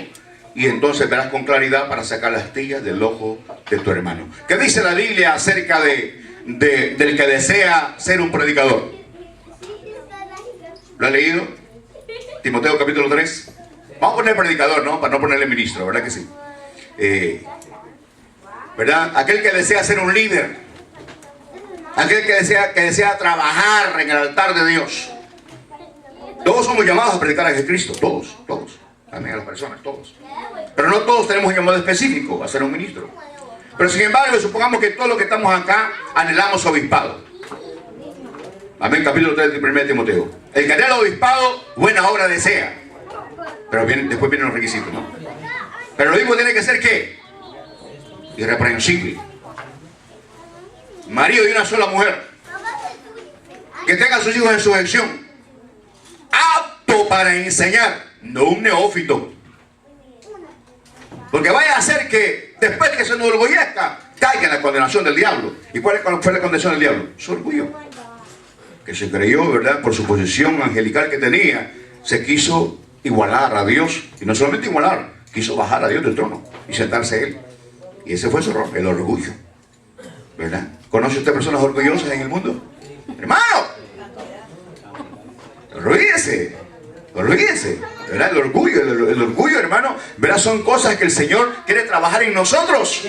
y entonces verás con claridad para sacar la astilla del ojo de tu hermano. ¿Qué dice la Biblia acerca de del que desea ser un predicador? ¿Lo ha leído? Timoteo capítulo 3. Vamos a poner predicador, ¿no? Para no ponerle ministro, ¿verdad que sí? ¿Verdad? Aquel que desea ser un líder. Aquel que desea trabajar en el altar de Dios. Todos somos llamados a predicar a Jesucristo. Todos. También a las personas, todos. Pero no todos tenemos un llamado específico a ser un ministro. Pero sin embargo, supongamos que todos los que estamos acá anhelamos obispado. Amén, capítulo 3 de 1 Timoteo. El que anhela obispado, buena obra desea. Pero después vienen los requisitos, ¿no? Pero lo mismo tiene que ser ¿qué? Irreprensible. Marido de una sola mujer. Que tenga a sus hijos en sujeción. Apto para enseñar. No un neófito. Porque vaya a ser que después que se enorgullezca, caiga en la condenación del diablo. ¿Y cuál fue la condenación del diablo? Su orgullo. Que se creyó, ¿verdad? Por su posición angelical que tenía, se quiso igualar a Dios. Y no solamente igualar, quiso bajar a Dios del trono y sentarse él. Y ese fue su error, el orgullo. ¿Verdad? ¿Conoce usted personas orgullosas en el mundo? Hermano, olvídese, ¿verdad? El orgullo, hermano, ¿verdad? Son cosas que el Señor quiere trabajar en nosotros.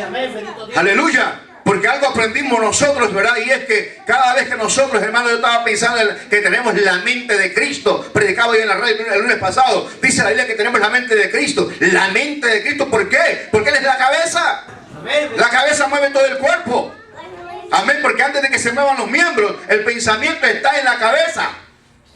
Aleluya. Porque algo aprendimos nosotros, ¿verdad? Y es que cada vez que nosotros, hermano, yo estaba pensando que tenemos la mente de Cristo. Predicaba hoy en la radio el lunes pasado. Dice la Biblia que tenemos la mente de Cristo. La mente de Cristo, ¿por qué? Porque Él es la cabeza. La cabeza mueve todo el cuerpo. Amén, porque antes de que se muevan los miembros, el pensamiento está en la cabeza.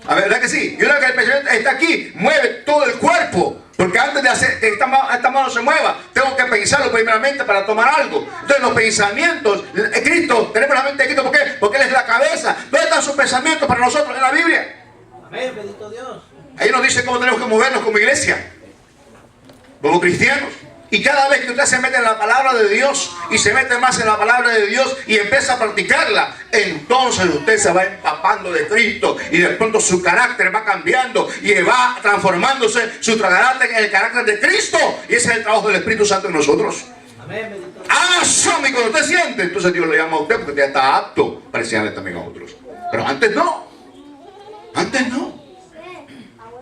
A ver, ¿verdad que sí? Y una vez que el pensamiento está aquí, mueve todo el cuerpo. Porque antes de hacer que esta mano se mueva, tengo que pensarlo primeramente para tomar algo. Entonces los pensamientos, Cristo, tenemos la mente de Cristo, ¿por qué? Porque Él es la cabeza. ¿Dónde están sus pensamientos para nosotros en la Biblia? Amén, bendito Dios. Ahí nos dice cómo tenemos que movernos como iglesia, como cristianos. Y cada vez que usted se mete en la palabra de Dios y se mete más en la palabra de Dios y empieza a practicarla, entonces usted se va empapando de Cristo y de pronto su carácter va cambiando y va transformándose su carácter en el carácter de Cristo. Y ese es el trabajo del Espíritu Santo en nosotros. Amén, bendito. Y cuando usted siente, entonces Dios le llama a usted porque ya está apto para enseñarle también a otros. Pero antes no. Antes no.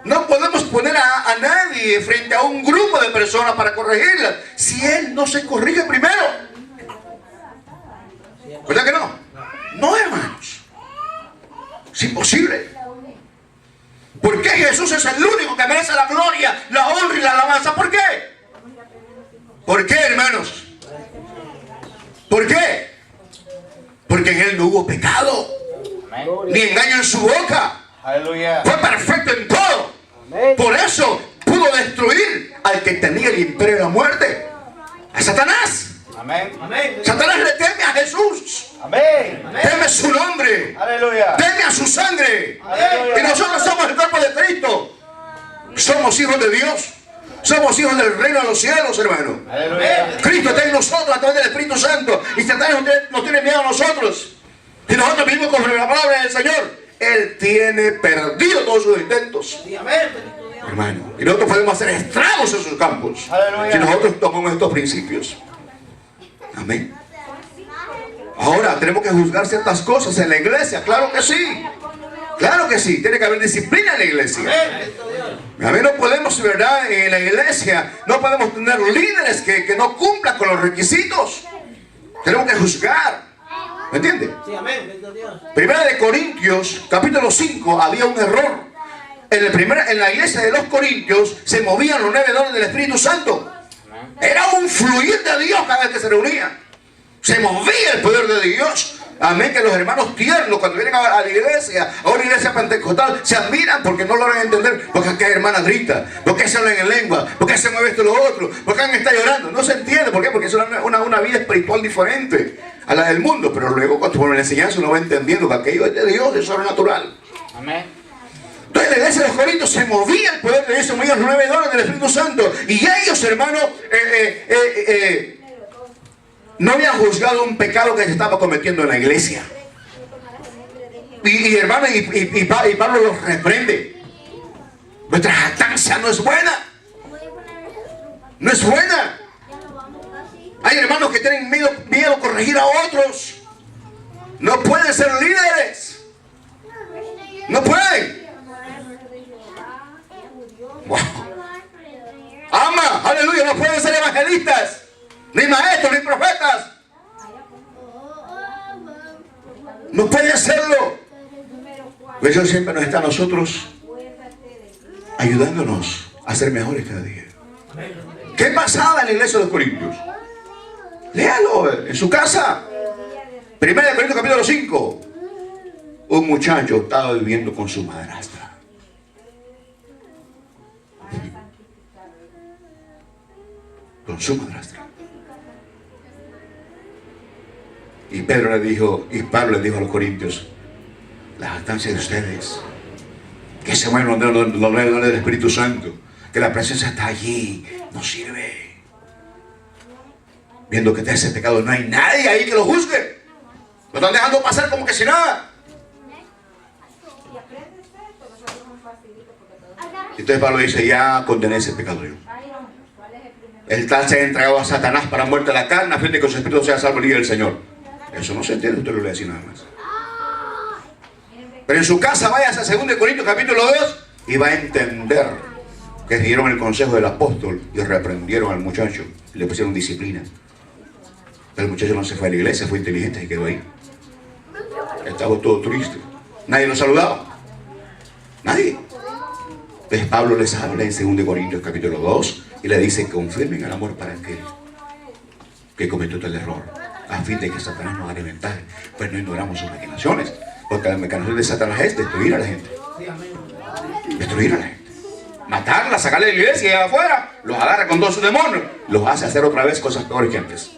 No podemos poner a nadie frente a un grupo de personas para corregirla si él no se corrige primero. ¿Verdad que no? No, hermanos. Es imposible. Porque Jesús es el único que merece la gloria, la honra y la alabanza. ¿Por qué? ¿Por qué, hermanos? ¿Por qué? Porque en Él no hubo pecado, ni engaño en su boca. Aleluya. Fue perfecto en todo. Amén. Por eso pudo destruir al que tenía el imperio de la muerte, a Satanás. Amén. Amén. Satanás le teme a Jesús. Amén. Teme su nombre. Aleluya. Teme a su sangre. Aleluya. Y nosotros somos el cuerpo de Cristo. Somos hijos de Dios. Somos hijos del reino de los cielos, hermano. Aleluya. Cristo está en nosotros a través del Espíritu Santo. Y Satanás nos tiene miedo a nosotros. Y nosotros vivimos con la palabra del Señor. Él tiene perdido todos sus intentos. Sí, amén, bendito Dios. Hermano, y nosotros podemos hacer estragos en sus campos. Aleluya. Si nosotros tomamos estos principios. Amén. Ahora, tenemos que juzgar ciertas cosas en la iglesia. Claro que sí. Claro que sí. Tiene que haber disciplina en la iglesia. Amén, bendito Dios. A ver, no podemos, ¿verdad? En la iglesia no podemos tener líderes que no cumplan con los requisitos. Tenemos que juzgar. ¿Me entiende? Sí, amén, bendito Dios. Primera de Corintios, capítulo 5, había un error. En la iglesia de los Corintios se movían los 9 dones del Espíritu Santo. Era un fluir de Dios cada vez que se reunía. Se movía el poder de Dios. Amén, que los hermanos tiernos cuando vienen a la iglesia, a una iglesia pentecostal, se admiran porque no logran entender. Porque aquella hermana grita, porque se hablan en lengua, porque se mueve esto y lo otro, porque alguien está llorando. No se entiende, ¿por qué? Porque es una vida espiritual diferente a la del mundo. Pero luego cuando por la enseñanza uno va entendiendo que aquello es de Dios, es sobrenatural. Amén. Entonces en la iglesia de los Corintios se movía el poder de Dios, se movían los 9 dones del Espíritu Santo. Y ellos, hermanos, no habían juzgado un pecado que se estaba cometiendo en la iglesia. Y hermano, y Pablo los reprende. Nuestra jactancia no es buena. No es buena. Hay hermanos que tienen miedo a corregir a otros. No pueden ser líderes. No pueden. Wow. Ama, aleluya, no pueden ser evangelistas, ni maestros, ni profetas. No pueden serlo. Pero Dios siempre nos está a nosotros ayudándonos a ser mejores cada día. ¿Qué pasaba en la iglesia de los Corintios? Léalo en su casa. 1 Corintios capítulo 5. Un muchacho estaba viviendo con su madrastra. Con su madrastra. Y Pablo le dijo a los corintios: la jactancia de ustedes, que ese bueno lo del Espíritu Santo, que la presencia está allí, no sirve. Viendo que de ese pecado no hay nadie ahí que lo juzgue, lo están dejando pasar como que si nada. Entonces Pablo dice: ya condené ese pecado yo. El tal se ha entregado a Satanás para muerte de la carne, a fin de que su espíritu sea salvo el día del Señor. Eso no se entiende, usted lo lee así nada más. Pero en su casa vaya a 2 Corintios capítulo 2 y va a entender que dieron el consejo del apóstol y reprendieron al muchacho y le pusieron disciplina. Pero el muchacho no se fue a la iglesia, fue inteligente y quedó ahí. Estaba todo triste. Nadie lo saludaba. Nadie. Entonces Pablo les habla en 2 Corintios capítulo 2 y le dice: confirmen el amor para aquel que cometió tal error, a fin de que Satanás nos haga ventaja. Pues no ignoramos sus maquinaciones, porque la maquinación de Satanás es destruir a la gente. Destruir a la gente. Matarla, sacarla de la iglesia y afuera. Los agarra con todos sus demonios. Los hace hacer otra vez cosas peores que antes.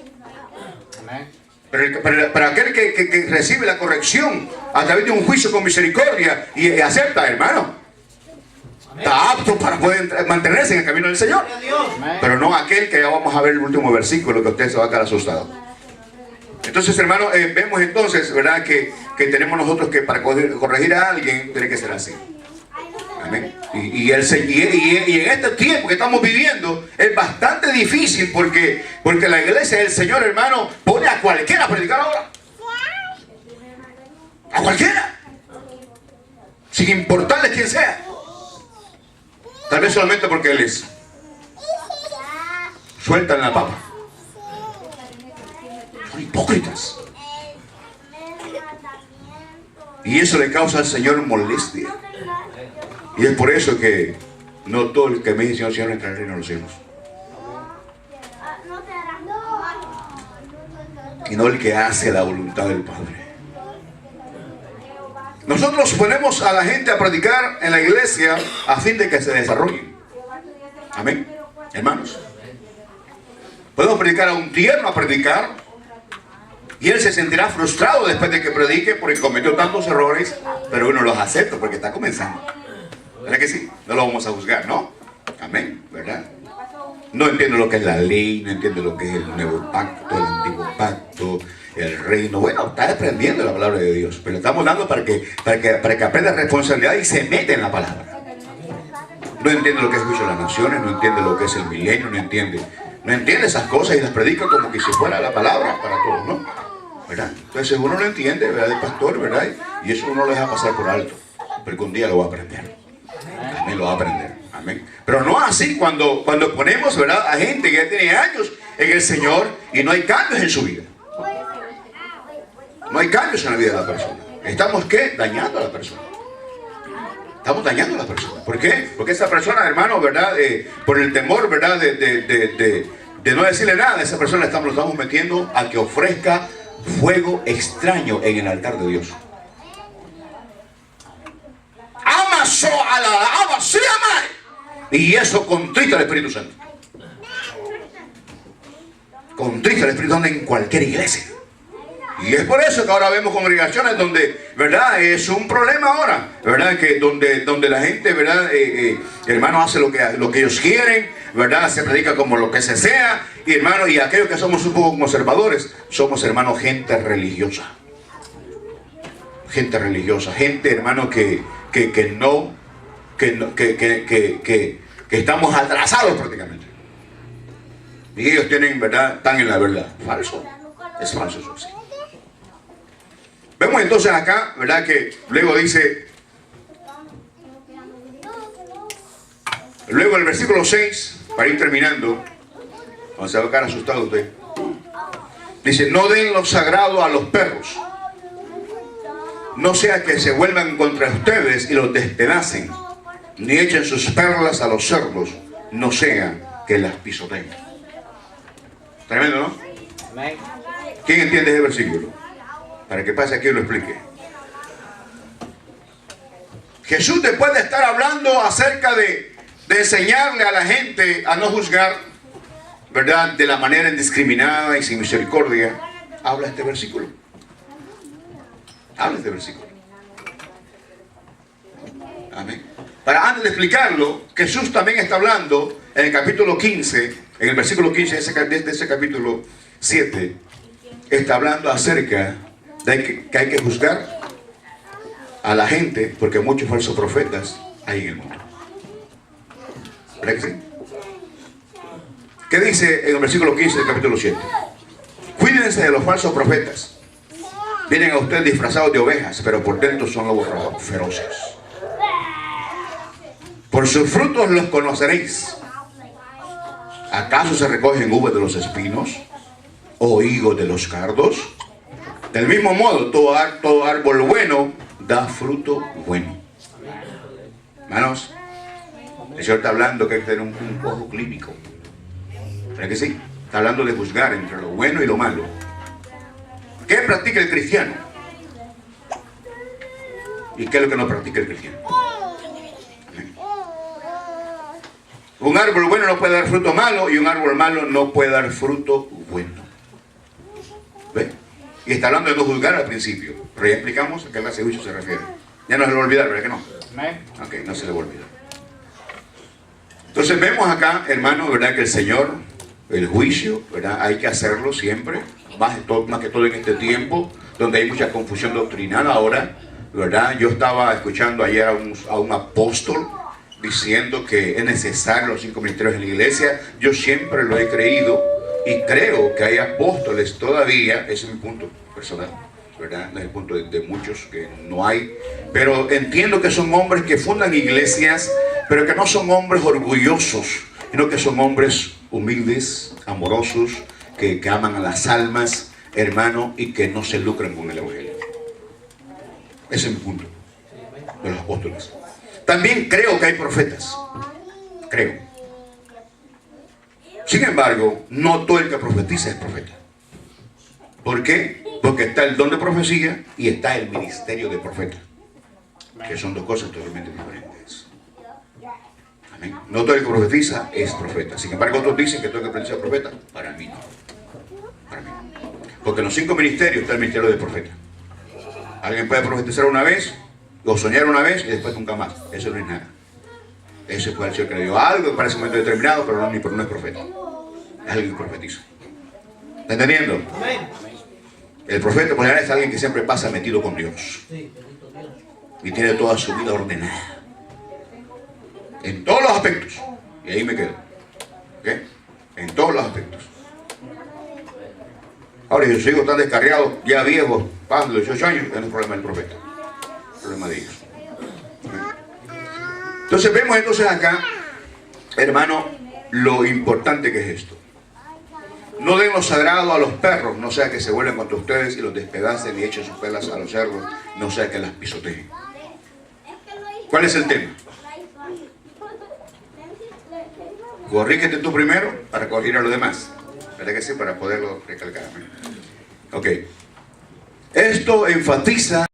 Pero aquel que recibe la corrección a través de un juicio con misericordia y acepta, hermano, está apto para poder mantenerse en el camino del Señor. Pero no aquel que ya vamos a ver el último versículo, que usted se va a quedar asustado. Entonces, hermano, vemos entonces, ¿verdad? Que tenemos nosotros que para corregir a alguien tiene que ser así. Amén. Y en este tiempo que estamos viviendo es bastante difícil porque la iglesia del Señor, hermano, pone a cualquiera a predicar ahora. A cualquiera. Sin importarle quién sea. Tal vez solamente porque él es. Sueltan la papa. Son hipócritas. Y eso le causa al Señor molestia. Y es por eso que no todo el que me dice: Señor, Señor, entra al reino de los cielos. Y no el que hace la voluntad del Padre. Nosotros ponemos a la gente a predicar en la iglesia a fin de que se desarrollen. Amén, hermanos. Podemos predicar a un tierno a predicar y él se sentirá frustrado después de que predique porque cometió tantos errores, pero uno los acepta porque está comenzando. ¿Verdad que sí? No lo vamos a juzgar, ¿no? Amén, ¿verdad? No entiendo lo que es la ley, no entiendo lo que es el nuevo pacto, el antiguo pacto, el reino. Bueno, está aprendiendo la palabra de Dios, pero le estamos dando para que aprenda responsabilidad y se meta en la palabra. No entiende lo que es el juicio de las naciones, no entiende lo que es el milenio, no entiende esas cosas y las predica como que si fuera la palabra para todos, ¿no? ¿Verdad? Entonces uno lo entiende, ¿verdad? El pastor, ¿verdad? Y eso uno lo deja pasar por alto, pero que un día lo va a aprender. Amén, lo va a aprender. Amén. Pero no así cuando ponemos, ¿verdad?, a gente que ya tiene años en el Señor y no hay cambios en su vida. No hay cambios en la vida de la persona. Estamos, ¿qué? Dañando a la persona. Estamos dañando a la persona. ¿Por qué? Porque esa persona, hermano, ¿verdad? Por el temor, ¿verdad? De no decirle nada, a esa persona lo estamos metiendo a que ofrezca fuego extraño en el altar de Dios. Y eso contrista al Espíritu Santo. Contrista al Espíritu Santo en cualquier iglesia. Y es por eso que ahora vemos congregaciones donde, ¿verdad?, es un problema ahora, ¿verdad?, que donde la gente, ¿verdad?, hermano, hace lo que ellos quieren, ¿verdad?, se predica como lo que se sea. Y hermano, y aquellos que somos un poco conservadores, somos, hermano, gente religiosa. Gente religiosa, gente, hermano, que estamos atrasados prácticamente. Y ellos tienen, ¿verdad?, están en la verdad. Falso. Es falso eso, sí. Vemos entonces acá, ¿verdad? Que luego dice, luego el versículo 6, para ir terminando, cuando se va a quedar asustado usted, dice, no den lo sagrado a los perros, no sea que se vuelvan contra ustedes y los despedacen, ni echen sus perlas a los cerdos, no sea que las pisoteen. Tremendo, ¿no? Amén. ¿Quién entiende ese versículo? Para que pase aquí y lo explique. Jesús, después de estar hablando acerca de enseñarle a la gente a no juzgar, ¿verdad?, de la manera indiscriminada y sin misericordia, habla este versículo. Habla este versículo. Amén. Para antes de explicarlo, Jesús también está hablando en el capítulo 15, en el versículo 15 de ese capítulo 7, está hablando acerca de que hay que juzgar a la gente porque muchos falsos profetas hay en el mundo. ¿Verdad que sí? ¿Qué dice en el versículo 15 del capítulo 7? Cuídense de los falsos profetas. Vienen a ustedes disfrazados de ovejas, pero por dentro son lobos feroces. Por sus frutos los conoceréis. ¿Acaso se recogen uvas de los espinos o higos de los cardos? Del mismo modo, todo árbol bueno da fruto bueno. Hermanos, el Señor está hablando que hay que tener un ojo clínico. ¿Verdad que sí? Está hablando de juzgar entre lo bueno y lo malo. ¿Qué practica el cristiano? ¿Y qué es lo que no practica el cristiano? Un árbol bueno no puede dar fruto malo y un árbol malo no puede dar fruto bueno. ¿Ve? Y está hablando de no juzgar al principio. Pero ya explicamos a qué clase de juicio se refiere. Ya no se le va a olvidar, ¿verdad que no? Ok, no se le va a olvidar. Entonces vemos acá, hermano, ¿verdad? Que el Señor, el juicio, ¿verdad? Hay que hacerlo siempre. Más que todo en este tiempo, donde hay mucha confusión doctrinal ahora, ¿verdad? Yo estaba escuchando ayer a un apóstol diciendo que es necesario los 5 ministerios en la iglesia. Yo siempre lo he creído y creo que hay apóstoles todavía, ese es mi punto personal, ¿verdad? No es el punto de muchos que no hay, pero entiendo que son hombres que fundan iglesias, pero que no son hombres orgullosos, sino que son hombres humildes, amorosos, que aman a las almas, hermano, y que no se lucran con el evangelio. Ese es mi punto de los apóstoles. También creo que hay profetas. Creo. Sin embargo, no todo el que profetiza es profeta. ¿Por qué? Porque está el don de profecía y está el ministerio de profeta, que son dos cosas totalmente diferentes. Amén. No todo el que profetiza es profeta. Sin embargo, otros dicen que todo el que profetiza es profeta. Para mí no. Para mí no. Porque en los 5 ministerios está el ministerio de profeta. Alguien puede profetizar una vez o soñar una vez y después nunca más. Eso no es nada. Eso puede ser que le dio algo que parece un momento determinado, pero no es profeta. Es alguien que profetiza. ¿Está entendiendo? El profeta por general es alguien que siempre pasa metido con Dios. Y tiene toda su vida ordenada. En todos los aspectos. Y ahí me quedo. ¿Ok? En todos los aspectos. Ahora, yo sigo tan descarriado, ya viejo, pasando 18 años, no es problema del profeta. Es problema de ellos. Entonces vemos entonces acá, hermano, lo importante que es esto. No den lo sagrado a los perros, no sea que se vuelvan contra ustedes y los despedacen y echen sus pelas a los cerdos, no sea que las pisoteen. ¿Cuál es el tema? Corrígete tú primero para corregir a los demás. ¿Verdad que sí? Para poderlo recalcar. Ok. Esto enfatiza